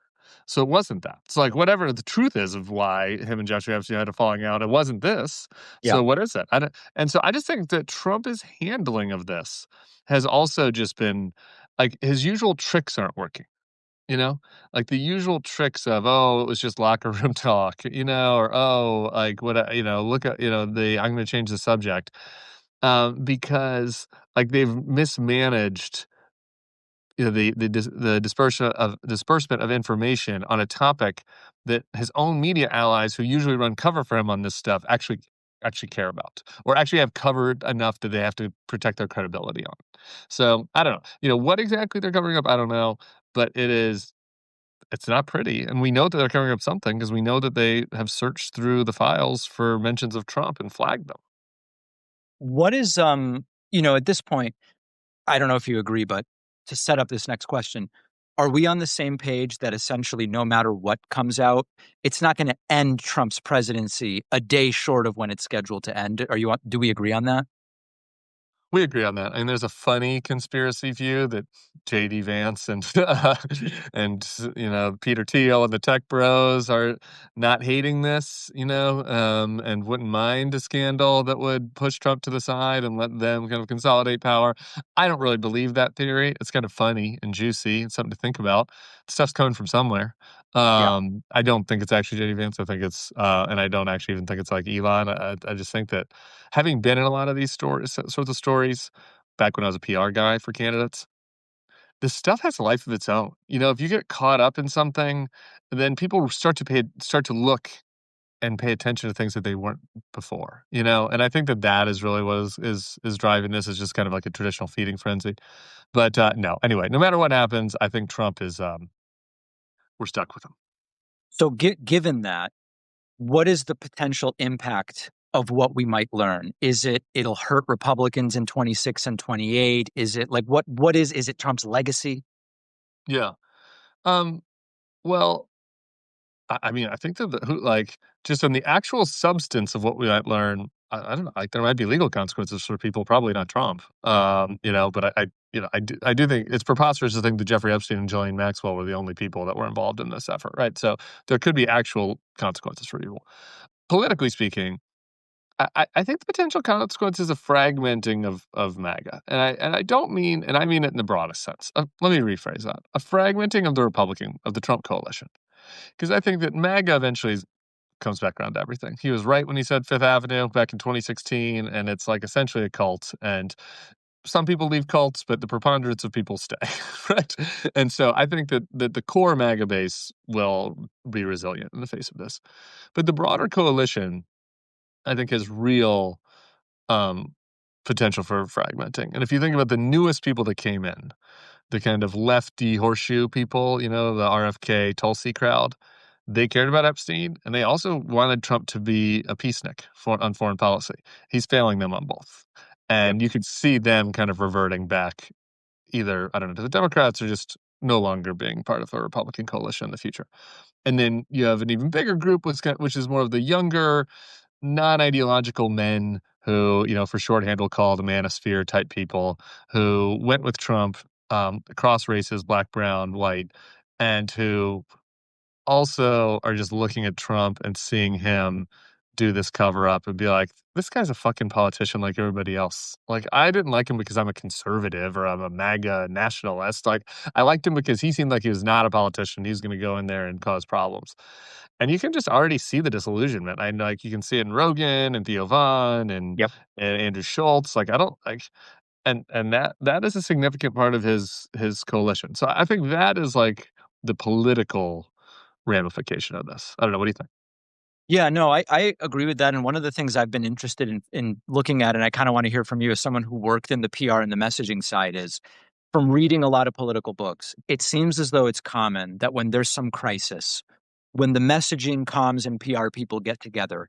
So it wasn't that. It's like, whatever the truth is of why him and Jeffrey Epstein had a falling out, it wasn't this. Yeah. So what is it? And so I just think that Trump's handling of this has also just been like, his usual tricks aren't working. Like the usual tricks of, oh, it was just locker room talk, or, oh, like what, look at, I'm going to change the subject, because like they've mismanaged, the disbursement of information on a topic that his own media allies who usually run cover for him on this stuff actually care about, or actually have covered enough that they have to protect their credibility on. So I don't know, what exactly they're covering up, I don't know, but it's not pretty. And we know that they're covering up something because we know that they have searched through the files for mentions of Trump and flagged them. What is, at this point, I don't know if you agree, but to set up this next question, are we on the same page that essentially no matter what comes out, it's not going to end Trump's presidency a day short of when it's scheduled to end? Do we agree on that? We agree on that. And there's a funny conspiracy view that J.D. Vance and Peter Thiel and the tech bros are not hating this, and wouldn't mind a scandal that would push Trump to the side and let them kind of consolidate power. I don't really believe that theory. It's kind of funny and juicy and something to think about. Stuff's coming from somewhere. I don't think it's actually J.D. Vance. I think it's, and I don't actually even think it's like Elon. I just think that having been in a lot of these sorts of stories, back when I was a PR guy for candidates, this stuff has a life of its own. If you get caught up in something, then people start to look and pay attention to things that they weren't before. And I think that is really what is driving this, is just kind of like a traditional feeding frenzy. But no, anyway, no matter what happens, I think Trump is. We're stuck with him. So given that, what is the potential impact of what we might learn? Is it'll hurt Republicans in 26 and 28? Is it like, is it Trump's legacy? Yeah. Well, I mean, I think that just on the actual substance of what we might learn, I don't know, like there might be legal consequences for people, probably not Trump. But I do think it's preposterous to think that Jeffrey Epstein and Ghislaine Maxwell were the only people that were involved in this effort, right? So there could be actual consequences for people. Politically speaking, I think the potential consequence is a fragmenting of MAGA, and I don't mean, and I mean it in the broadest sense. Let me rephrase that: a fragmenting of the Trump coalition, because I think that MAGA eventually comes back around to everything. He was right when he said Fifth Avenue back in 2016, and it's like essentially a cult. And some people leave cults, but the preponderance of people stay, right? And so I think that the core MAGA base will be resilient in the face of this, but the broader coalition, I think, has real potential for fragmenting. And if you think about the newest people that came in, the kind of lefty horseshoe people, the RFK Tulsi crowd, they cared about Epstein, and they also wanted Trump to be a peacenik on foreign policy. He's failing them on both. And you could see them kind of reverting back either, I don't know, to the Democrats or just no longer being part of a Republican coalition in the future. And then you have an even bigger group, which is more of the younger, non-ideological men who, for shorthand, we'll call the manosphere type people who went with Trump across races, black, brown, white, and who also are just looking at Trump and seeing him do this cover up and be like, this guy's a fucking politician like everybody else. Like, I didn't like him because I'm a conservative or I'm a MAGA nationalist. Like, I liked him because he seemed like he was not a politician. He was going to go in there and cause problems. And you can just already see the disillusionment. I know, like, you can see it in Rogan and Theo Vaughn and Andrew Schultz. Like, I don't like, and that is a significant part of his coalition. So I think that is like the political ramification of this. I don't know. What do you think? Yeah, no, I agree with that. And one of the things I've been interested in looking at, and I kind of want to hear from you as someone who worked in the PR and the messaging side, is from reading a lot of political books, it seems as though it's common that when there's some crisis, when the messaging comms and PR people get together,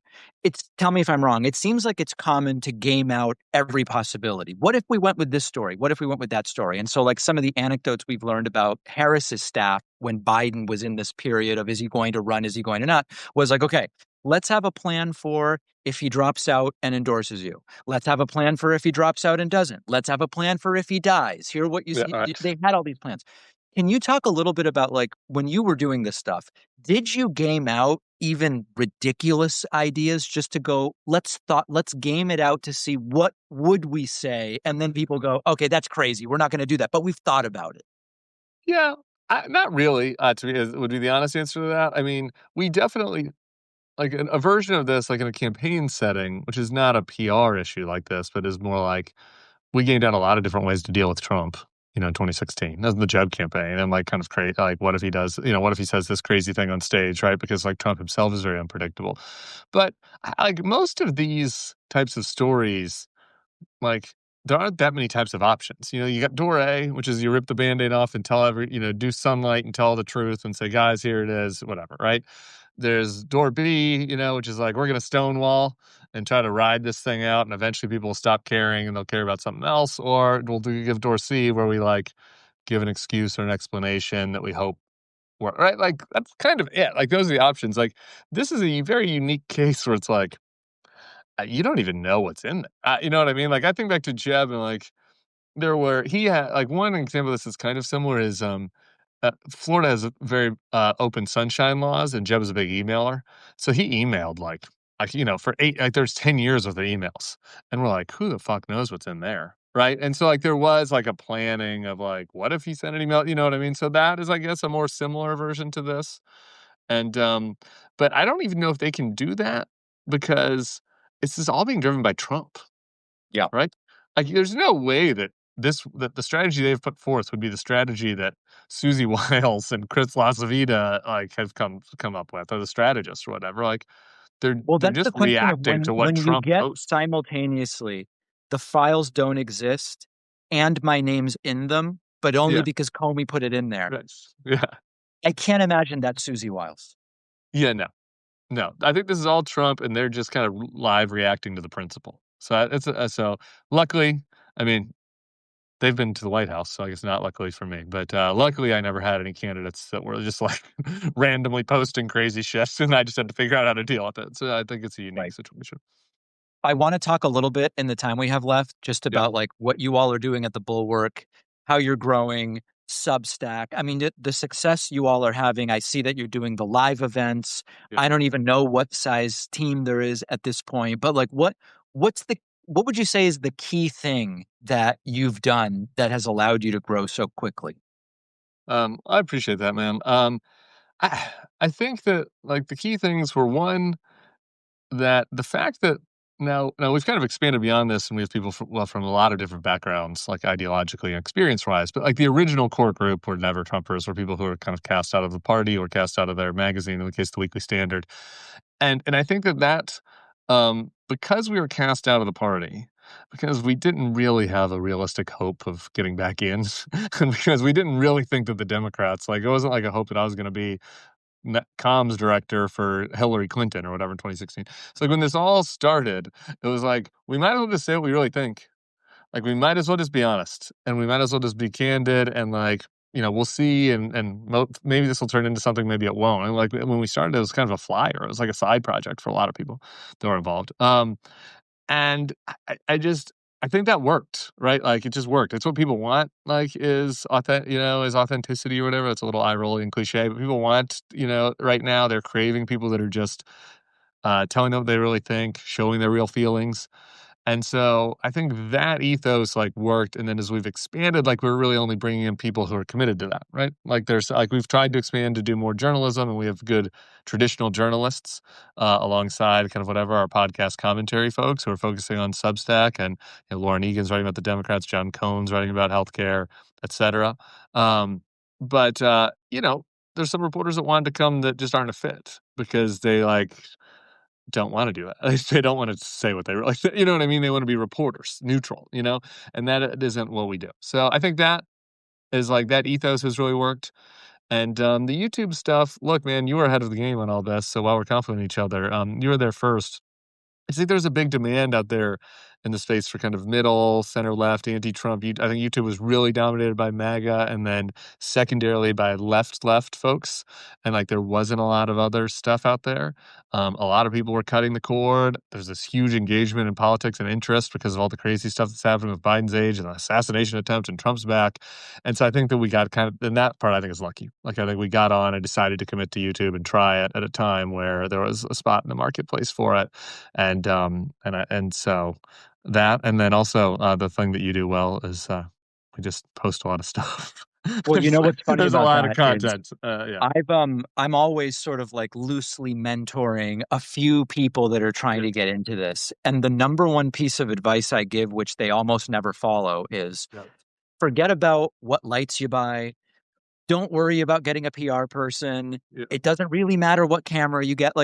tell me if I'm wrong, it seems like it's common to game out every possibility. What if we went with this story? What if we went with that story? And so, like, some of the anecdotes we've learned about Harris's staff when Biden was in this period of, is he going to run, is he going to not, was like, okay, let's have a plan for if he drops out and endorses you. Let's have a plan for if he drops out and doesn't. Let's have a plan for if he dies. Here, what you see, they had all these plans. Can you talk a little bit about, like, when you were doing this stuff, did you game out even ridiculous ideas just to go, let's game it out to see what would we say? And then people go, okay, that's crazy. We're not going to do that, but we've thought about it. Yeah, not really, to me, would be the honest answer to that. I mean, we definitely, like, a version of this, like in a campaign setting, which is not a PR issue like this, but is more like, we gamed out a lot of different ways to deal with Trump, in 2016. That was the Jeb campaign. And, like, kind of crazy, like, what if he does, what if he says this crazy thing on stage, right? Because, like, Trump himself is very unpredictable. But, like, most of these types of stories, like, there aren't that many types of options. You got door A, which is you rip the Band-Aid off and tell do sunlight and tell the truth and say, guys, here it is, whatever, right? There's door B, which is like, we're going to stonewall and try to ride this thing out, and eventually people will stop caring and they'll care about something else. Or we'll give door C, where we, like, give an excuse or an explanation that we hope, right? Like, that's kind of it. Like, those are the options. Like, this is a very unique case where it's like, you don't even know what's in there. You know what I mean? Like, I think back to Jeb and, like, he had, like, one example of this is kind of similar is, Florida has very open sunshine laws, and Jeb was a big emailer. So he emailed, like, for there's 10 years of the emails. And we're like, who the fuck knows what's in there? Right. And so, like, there was, like, a planning of, like, what if he sent an email? You know what I mean? So that is, I guess, a more similar version to this. And, but I don't even know if they can do that because this is all being driven by Trump. Yeah. Right. Like, there's no way that the strategy they've put forth would be the strategy that Susie Wiles and Chris LaCivita, like, have come up with, or the strategists or whatever. Like, they're That's just the question of reacting to what when you Trump get posts. simultaneously, the files don't exist and my name's in them, but only because Comey put it in there. Right. Yeah. I can't imagine that's Susie Wiles. Yeah, no. I think this is all Trump, and they're just kind of live reacting to the principle. So so luckily, I mean, they've been to the White House, so I guess not luckily for me. But luckily, I never had any candidates that were just, like, randomly posting crazy shit, and I just had to figure out how to deal with it. So I think it's a unique situation. I want to talk a little bit in the time we have left just about, like, what you all are doing at the Bulwark, how you're growing, Substack. I mean, the success you all are having, I see that you're doing the live events. Yeah. I don't even know what size team there is at this point, but, like, what would you say is the key thing that you've done that has allowed you to grow so quickly? I appreciate that, man. I think that, like, the key things were, one, that the fact that now we've kind of expanded beyond this, and we have people from a lot of different backgrounds, like, ideologically and experience-wise. But, like, the original core group were never Trumpers, were people who were kind of cast out of the party or cast out of their magazine, in the case, the Weekly Standard. And I think that because we were cast out of the party, because we didn't really have a realistic hope of getting back in, and because we didn't really think that the Democrats, like, it wasn't like a hope that I was going to be comms director for Hillary Clinton or whatever in 2016. So, like, when this all started, it was like, we might as well just say what we really think. Like, we might as well just be honest, and we might as well just be candid, and like, we'll see, and maybe this will turn into something, maybe it won't. And like when we started, it was kind of a flyer. It was like a side project for a lot of people that were involved. And I think that worked, right? Like, it just worked. It's what people want, like, is authenticity or whatever. It's a little eye-rolling cliche, but people want, right now they're craving people that are just telling them what they really think, showing their real feelings. And so I think that ethos like worked. And then as we've expanded, like, we're really only bringing in people who are committed to that, right? Like, we've tried to expand to do more journalism, and we have good traditional journalists alongside kind of whatever our podcast commentary folks who are focusing on Substack, and Lauren Egan's writing about the Democrats, John Cohn's writing about healthcare, et cetera. But there's some reporters that wanted to come that just aren't a fit because they don't want to do it. At least they don't want to say what they really, you know what I mean? They want to be reporters, neutral, and that isn't what we do. So I think that is that ethos has really worked. And the YouTube stuff, look, man, you were ahead of the game on all this. So while we're complimenting each other, you were there first. I think there's a big demand out there in the space for kind of middle, center left, anti-Trump. I think YouTube was really dominated by MAGA, and then secondarily by left folks. And there wasn't a lot of other stuff out there. A lot of people were cutting the cord. There's this huge engagement in politics and interest because of all the crazy stuff that's happening with Biden's age and the assassination attempt and Trump's back. And so I think that we got and that part I think is lucky. I think we got on and decided to commit to YouTube and try it at a time where there was a spot in the marketplace for it. And so that, and then also the thing that you do well is we just post a lot of stuff. Well, what's funny there's a about lot that of content. Yeah. I'm always sort of loosely mentoring a few people that are trying to get into this. And the number one piece of advice I give, which they almost never follow, is forget about what lights you buy. Don't worry about getting a PR person. Yeah. It doesn't really matter what camera you get.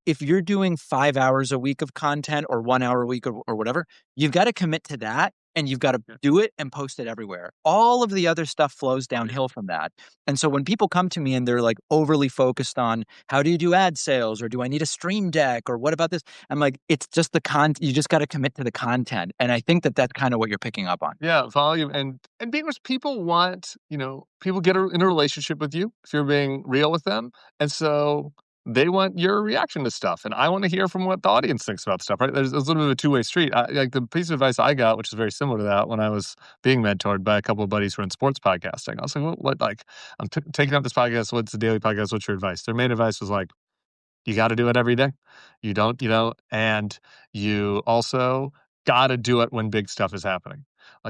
If you're doing 5 hours a week of content or 1 hour a week or whatever, you've got to commit to that, and you've got to do it and post it everywhere. All of the other stuff flows downhill from that. And so when people come to me and they're overly focused on how do you do ad sales, or do I need a stream deck, or what about this? I'm like, it's just the content. You just got to commit to the content. And I think that that's kind of what you're picking up on. Yeah, volume and because people want, people get in a relationship with you if you're being real with them. And so they want your reaction to stuff. And I want to hear from what the audience thinks about stuff, right? There's a little bit of a two-way street. The piece of advice I got, which is very similar to that, when I was being mentored by a couple of buddies who are in sports podcasting, I was like, I'm taking up this podcast. What's the daily podcast? What's your advice? Their main advice was you got to do it every day. You don't, and you also got to do it when big stuff is happening.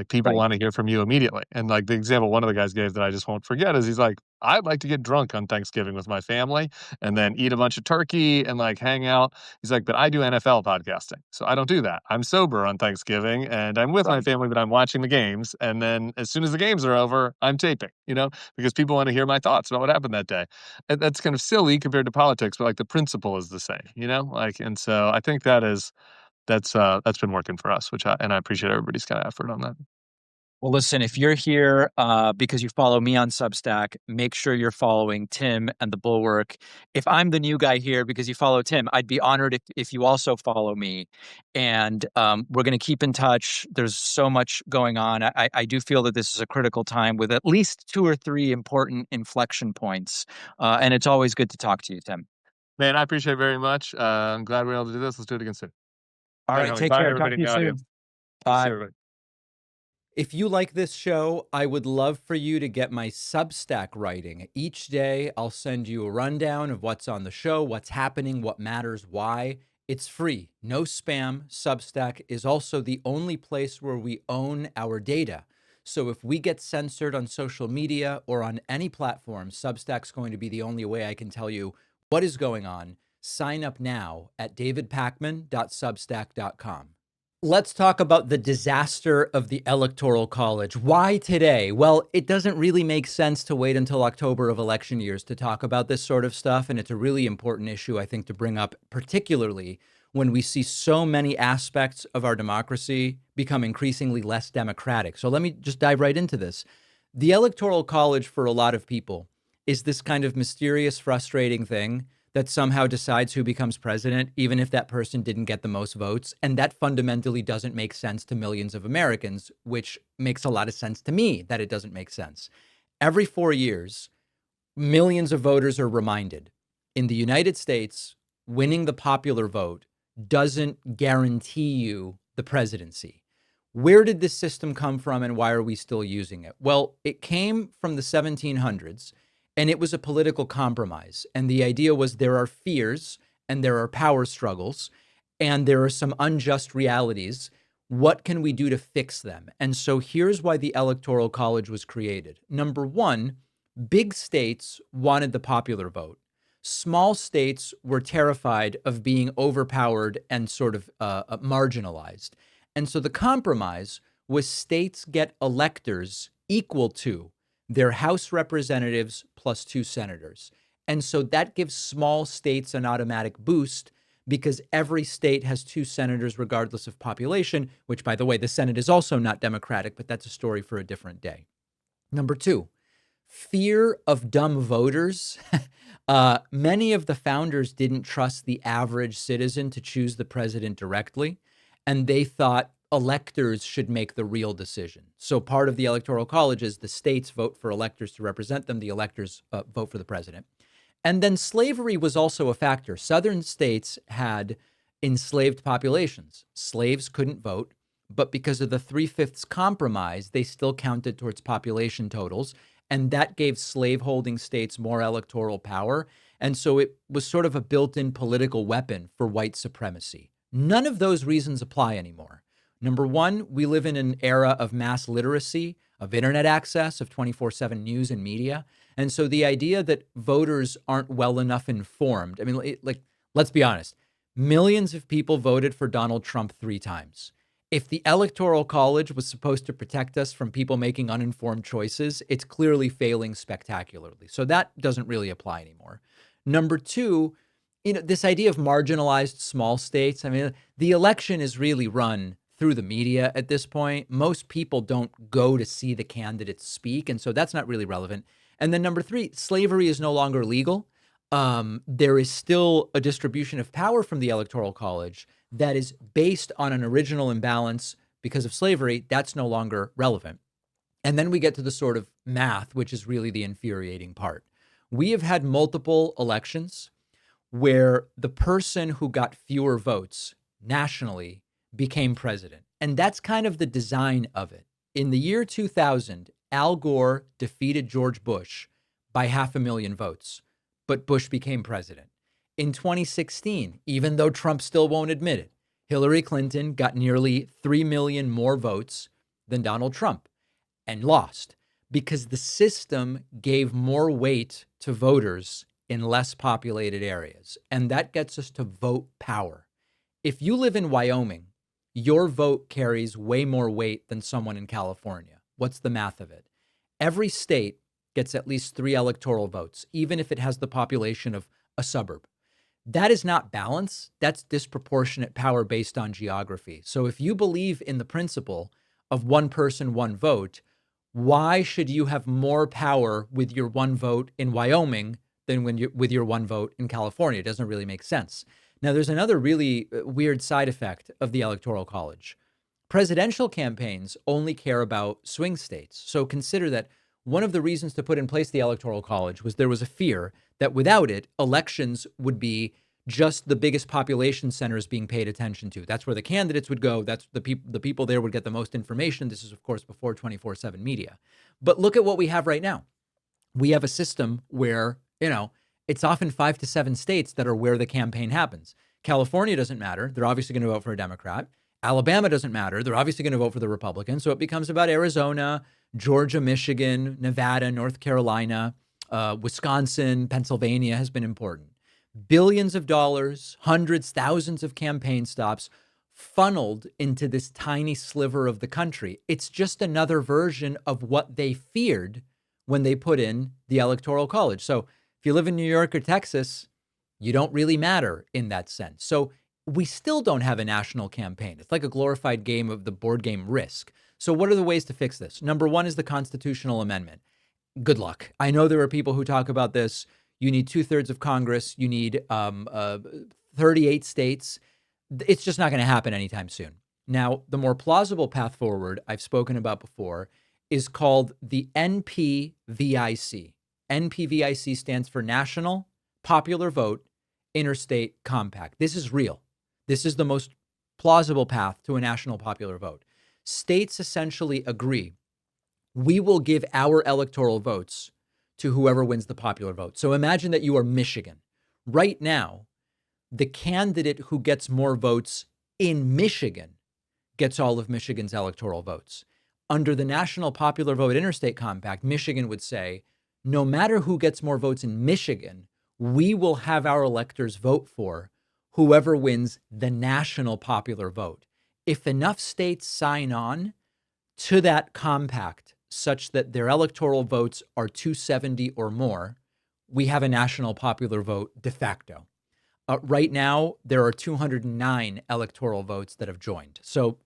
People want to hear from you immediately. And the example one of the guys gave that I just won't forget is he's like, I'd like to get drunk on Thanksgiving with my family and then eat a bunch of turkey and hang out. He's like, but I do NFL podcasting, so I don't do that. I'm sober on Thanksgiving and I'm with my family, but I'm watching the games. And then as soon as the games are over, I'm taping, because people want to hear my thoughts about what happened that day. And that's kind of silly compared to politics, but the principle is the same, and so I think that's been working for us, I appreciate everybody's kind of effort on that. Well, listen, if you're here because you follow me on Substack, make sure you're following Tim and the Bulwark. If I'm the new guy here because you follow Tim, I'd be honored if you also follow me. And we're going to keep in touch. There's so much going on. I do feel that this is a critical time with at least 2 or 3 important inflection points. And it's always good to talk to you, Tim. Man, I appreciate it very much. I'm glad we're able to do this. Let's do it again soon. All right, take care. Talk to you soon. Bye. Everybody. If you like this show, I would love for you to get my Substack writing. Each day, I'll send you a rundown of what's on the show, what's happening, what matters, why. It's free, no spam. Substack is also the only place where we own our data. So if we get censored on social media or on any platform, Substack's going to be the only way I can tell you what is going on. Sign up now at davidpakman.substack.com. Let's talk about the disaster of the Electoral College. Why today? Well, it doesn't really make sense to wait until October of election years to talk about this sort of stuff, and it's a really important issue, I think, to bring up, particularly when we see so many aspects of our democracy become increasingly less democratic. So let me just dive right into this. The Electoral College, for a lot of people, is this kind of mysterious, frustrating thing that somehow decides who becomes president, even if that person didn't get the most votes. And that fundamentally doesn't make sense to millions of Americans, which makes a lot of sense to me that it doesn't make sense. Every 4 years, millions of voters are reminded in the United States, winning the popular vote doesn't guarantee you the presidency. Where did this system come from and why are we still using it? Well, it came from the 1700s and it was a political compromise. And the idea was there are fears and there are power struggles and there are some unjust realities. What can we do to fix them? And so here's why the Electoral College was created. Number one, big states wanted the popular vote. Small states were terrified of being overpowered and sort of marginalized. And so the compromise was states get electors equal to their House representatives plus 2 senators. And so that gives small states an automatic boost because every state has 2 senators regardless of population, which, by the way, the Senate is also not Democratic, but that's a story for a different day. Number 2, fear of dumb voters. Many of the founders didn't trust the average citizen to choose the president directly, and they thought electors should make the real decision. So part of the Electoral College is the states vote for electors to represent them, the electors vote for the president. And then slavery was also a factor. Southern states had enslaved populations. Slaves couldn't vote, but because of the 3/5 compromise, they still counted towards population totals. And that gave slaveholding states more electoral power. And so it was sort of a built-in political weapon for white supremacy. None of those reasons apply anymore. Number one, we live in an era of mass literacy, of internet access, of 24/7 news and media. And so the idea that voters aren't well enough informed, I mean, let's be honest, millions of people voted for Donald Trump 3 times. If the Electoral College was supposed to protect us from people making uninformed choices, it's clearly failing spectacularly. So that doesn't really apply anymore. Number 2, this idea of marginalized small states. I mean, the election is really run through the media at this point. Most people don't go to see the candidates speak, and so that's not really relevant. And then number 3, slavery is no longer legal. There is still a distribution of power from the Electoral College that is based on an original imbalance because of slavery. That's no longer relevant. And then we get to the sort of math, which is really the infuriating part. We have had multiple elections where the person who got fewer votes nationally became president. And that's kind of the design of it. In the year 2000, Al Gore defeated George Bush by 500,000 votes, but Bush became president. In 2016, even though Trump still won't admit it, Hillary Clinton got nearly 3 million more votes than Donald Trump and lost because the system gave more weight to voters in less populated areas. And that gets us to vote power. If you live in Wyoming, your vote carries way more weight than someone in California. What's the math of it? Every state gets at least 3 electoral votes, even if it has the population of a suburb. That is not balance. That's disproportionate power based on geography. So if you believe in the principle of one person, one vote, why should you have more power with your one vote in Wyoming than with your one vote in California? It doesn't really make sense. Now, there's another really weird side effect of the Electoral College. Presidential campaigns only care about swing states. So consider that one of the reasons to put in place the Electoral College was there was a fear that without it, elections would be just the biggest population centers being paid attention to. That's where the candidates would go. That's the people there would get the most information. This is, of course, before 24/7 media. But look at what we have right now. We have a system where, it's often 5 to 7 states that are where the campaign happens. California doesn't matter. They're obviously going to vote for a Democrat. Alabama doesn't matter. They're obviously going to vote for the Republican. So it becomes about Arizona, Georgia, Michigan, Nevada, North Carolina, Wisconsin, Pennsylvania has been important. Billions of dollars, hundreds, thousands of campaign stops funneled into this tiny sliver of the country. It's just another version of what they feared when they put in the Electoral College. So if you live in New York or Texas, you don't really matter in that sense. So we still don't have a national campaign. It's like a glorified game of the board game Risk. So what are the ways to fix this? Number one is the constitutional amendment. Good luck. I know there are people who talk about this. You need 2/3 of Congress. You need 38 states. It's just not going to happen anytime soon. Now, the more plausible path forward I've spoken about before is called the NPVIC. NPVIC stands for National Popular Vote Interstate Compact. This is real. This is the most plausible path to a national popular vote. States essentially agree, we will give our electoral votes to whoever wins the popular vote. So imagine that you are Michigan. Right now, the candidate who gets more votes in Michigan gets all of Michigan's electoral votes. Under the National Popular Vote Interstate Compact, Michigan would say, no matter who gets more votes in Michigan, we will have our electors vote for whoever wins the national popular vote. If enough states sign on to that compact such that their electoral votes are 270 or more, we have a national popular vote de facto. Right now, there are 209 electoral votes that have joined. So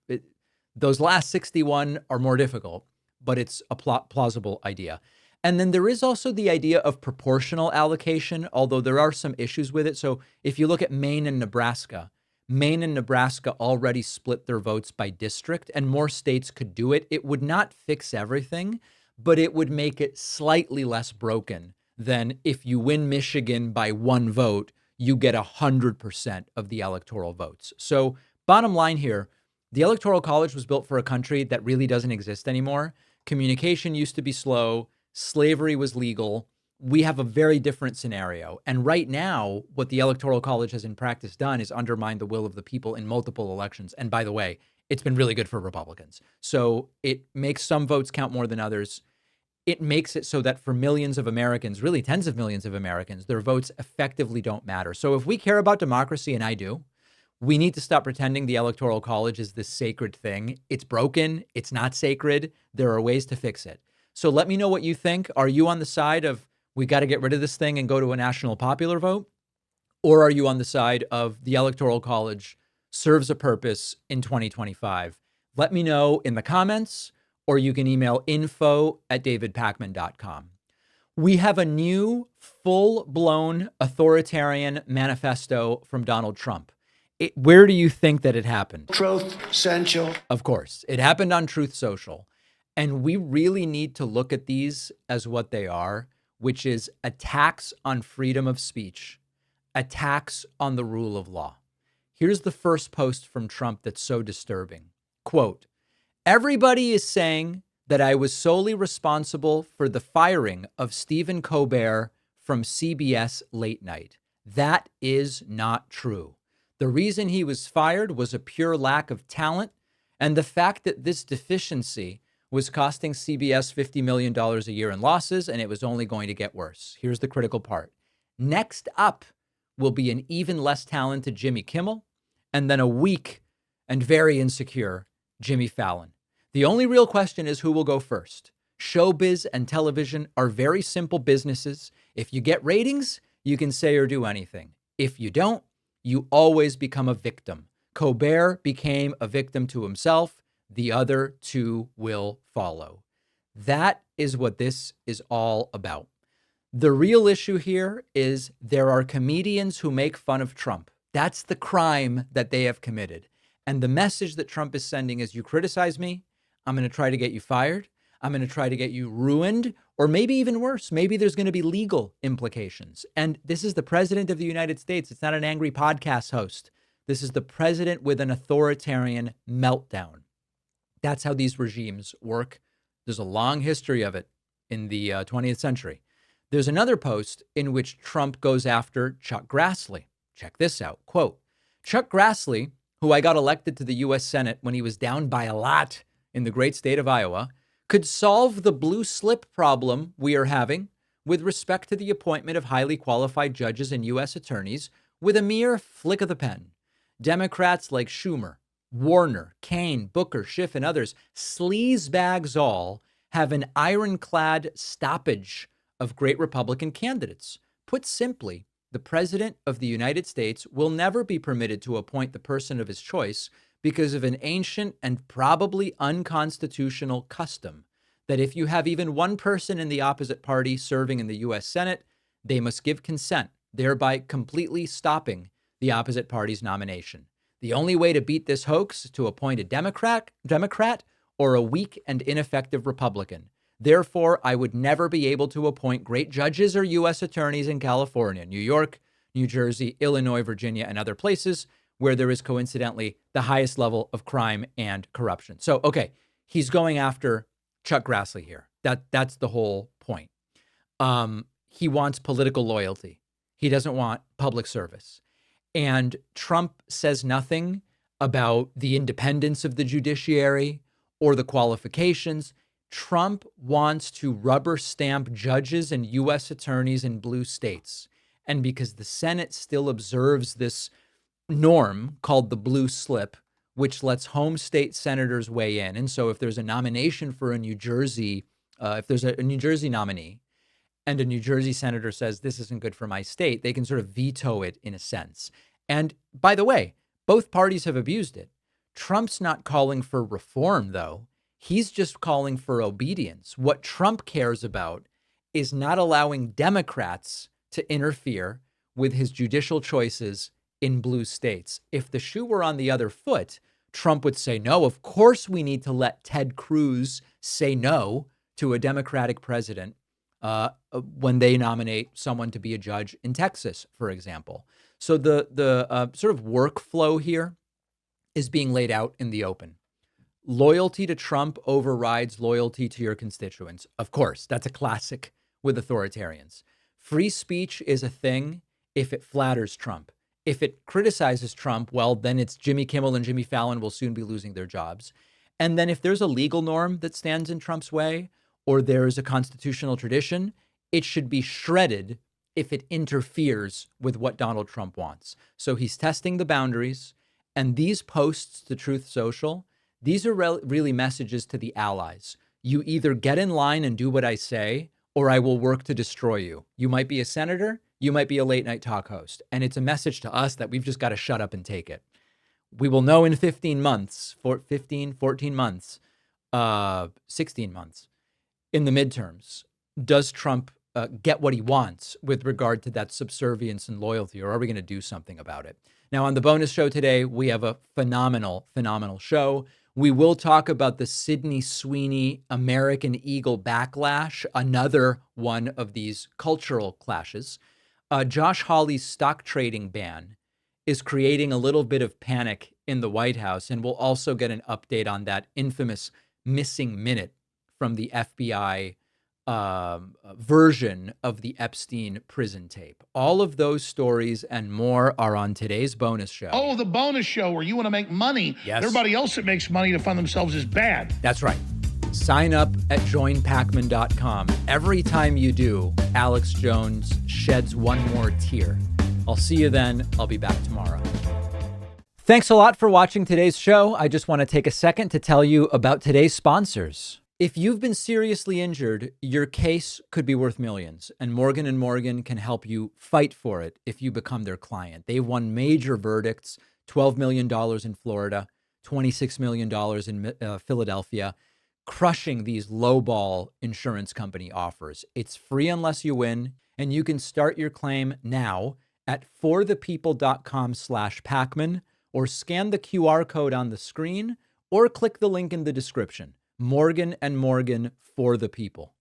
those last 61 are more difficult, but it's a plausible idea. And then there is also the idea of proportional allocation, although there are some issues with it. So if you look at Maine and Nebraska already split their votes by district, and more states could do it. It would not fix everything, but it would make it slightly less broken than if you win Michigan by one vote, you get 100% of the electoral votes. So bottom line here, the Electoral College was built for a country that really doesn't exist anymore. Communication used to be slow. Slavery was legal. We have a very different scenario. And right now, what the Electoral College has in practice done is undermine the will of the people in multiple elections. And by the way, it's been really good for Republicans. So it makes some votes count more than others. It makes it so that for millions of Americans, really tens of millions of Americans, their votes effectively don't matter. So if we care about democracy, and I do, we need to stop pretending the Electoral College is this sacred thing. It's broken. It's not sacred. There are ways to fix it. So let me know what you think. Are you on the side of we got to get rid of this thing and go to a national popular vote? Or are you on the side of the Electoral College serves a purpose in 2025? Let me know in the comments, or you can email info@davidpakman.com. We have a new full-blown authoritarian manifesto from Donald Trump. Where do you think that it happened? Truth Social. Of course, it happened on Truth Social. And we really need to look at these as what they are, which is attacks on freedom of speech, attacks on the rule of law. Here's the first post from Trump that's so disturbing. Quote, everybody is saying that I was solely responsible for the firing of Stephen Colbert from CBS Late Night. That is not true. The reason he was fired was a pure lack of talent, and the fact that this deficiency was costing CBS $50 million a year in losses, and it was only going to get worse. Here's the critical part. Next up will be an even less talented Jimmy Kimmel, and then a weak and very insecure Jimmy Fallon. The only real question is who will go first. Showbiz and television are very simple businesses. If you get ratings, you can say or do anything. If you don't, you always become a victim. Colbert became a victim to himself. The other two will follow. That is what this is all about. The real issue here is there are comedians who make fun of Trump. That's the crime that they have committed. And the message that Trump is sending is you criticize me, I'm going to try to get you fired. I'm going to try to get you ruined, or maybe even worse. Maybe there's going to be legal implications. And this is the president of the United States. It's not an angry podcast host. This is the president with an authoritarian meltdown. That's how these regimes work. There's a long history of it in the 20th century. There's another post in which Trump goes after Chuck Grassley. Check this out. Quote, Chuck Grassley, who I got elected to the U.S. Senate when he was down by a lot in the great state of Iowa, could solve the blue slip problem we are having with respect to the appointment of highly qualified judges and U.S. attorneys with a mere flick of the pen. Democrats like Schumer, Warner, Kaine, Booker, Schiff, and others, sleazebags all, have an ironclad stoppage of great Republican candidates. Put simply, the president of the United States will never be permitted to appoint the person of his choice because of an ancient and probably unconstitutional custom that if you have even one person in the opposite party serving in the U.S. Senate, They must give consent, thereby completely stopping the opposite party's nomination. The only way to beat this hoax is to appoint a Democrat or a weak and ineffective Republican. Therefore, I would never be able to appoint great judges or U.S. attorneys in California, New York, New Jersey, Illinois, Virginia, and other places where there is coincidentally the highest level of crime and corruption. So, okay, he's going after Chuck Grassley here. That's the whole point. He wants political loyalty. He doesn't want public service. And Trump says nothing about the independence of the judiciary or the qualifications. Trump wants to rubber stamp judges and U.S. attorneys in blue states. And because the Senate still observes this norm called the blue slip, which lets home state senators weigh in. And so if there's a nomination for a New Jersey, if there's a New Jersey nominee and a New Jersey senator says this isn't good for my state, they can sort of veto it in a sense. And by the way, both parties have abused it. Trump's not calling for reform, though. He's just calling for obedience. What Trump cares about is not allowing Democrats to interfere with his judicial choices in blue states. If the shoe were on the other foot, Trump would say, no, of course we need to let Ted Cruz say no to a Democratic president when they nominate someone to be a judge in Texas, for example. So the sort of workflow here is being laid out in the open. Loyalty to Trump overrides loyalty to your constituents. Of course, that's a classic with authoritarians. Free speech is a thing if it flatters Trump. If it criticizes Trump, well, then it's Jimmy Kimmel and Jimmy Fallon will soon be losing their jobs. And then if there's a legal norm that stands in Trump's way, or there's a constitutional tradition, it should be shredded if it interferes with what Donald Trump wants. So he's testing the boundaries. And these posts to Truth Social, these are really messages to the allies. You either get in line and do what I say, or I will work to destroy you. You might be a senator, you might be a late night talk host. And it's a message to us that we've just got to shut up and take it. We will know in 14 months, 16 months in the midterms, does Trump get what he wants with regard to that subservience and loyalty, or are we going to do something about it? Now, on the bonus show today, we have a phenomenal show. We will talk about the Sydney Sweeney American Eagle backlash, another one of these cultural clashes. Josh Hawley's stock trading ban is creating a little bit of panic in the White House, and we'll also get an update on that infamous missing minute from the FBI version of the Epstein prison tape. All of those stories and more are on today's bonus show. Oh, the bonus show where you want to make money. Yes. Everybody else that makes money to fund themselves is bad. That's right. Sign up at joinpakman.com. Every time you do, Alex Jones sheds one more tear. I'll see you then. I'll be back tomorrow. Thanks a lot for watching today's show. I just want to take a second to tell you about today's sponsors. If you've been seriously injured, your case could be worth millions, and Morgan & Morgan can help you fight for it if you become their client. They've won major verdicts, $12 million in Florida, $26 million in Philadelphia, crushing these lowball insurance company offers. It's free unless you win, and you can start your claim now at forthepeople.com/Pakman, or scan the QR code on the screen, or click the link in the description. Morgan & Morgan, for the people.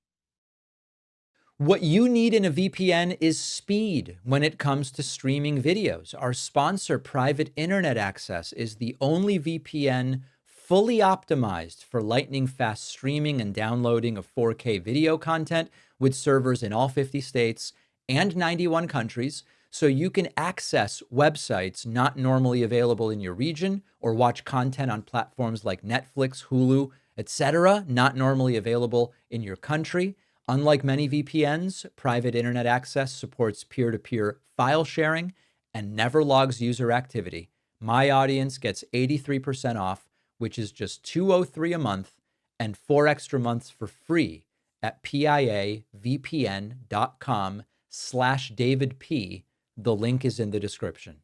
What you need in a VPN is speed when it comes to streaming videos. Our sponsor, Private Internet Access, is the only VPN fully optimized for lightning-fast streaming and downloading of 4K video content with servers in all 50 states and 91 countries, so you can access websites not normally available in your region or watch content on platforms like Netflix, Hulu, etc., not normally available in your country. Unlike many VPNs, Private Internet Access supports peer-to-peer file sharing and never logs user activity. My audience gets 83% off, which is just $203 a month, and 4 extra months for free at piavpn.com/DavidP. The link is in the description.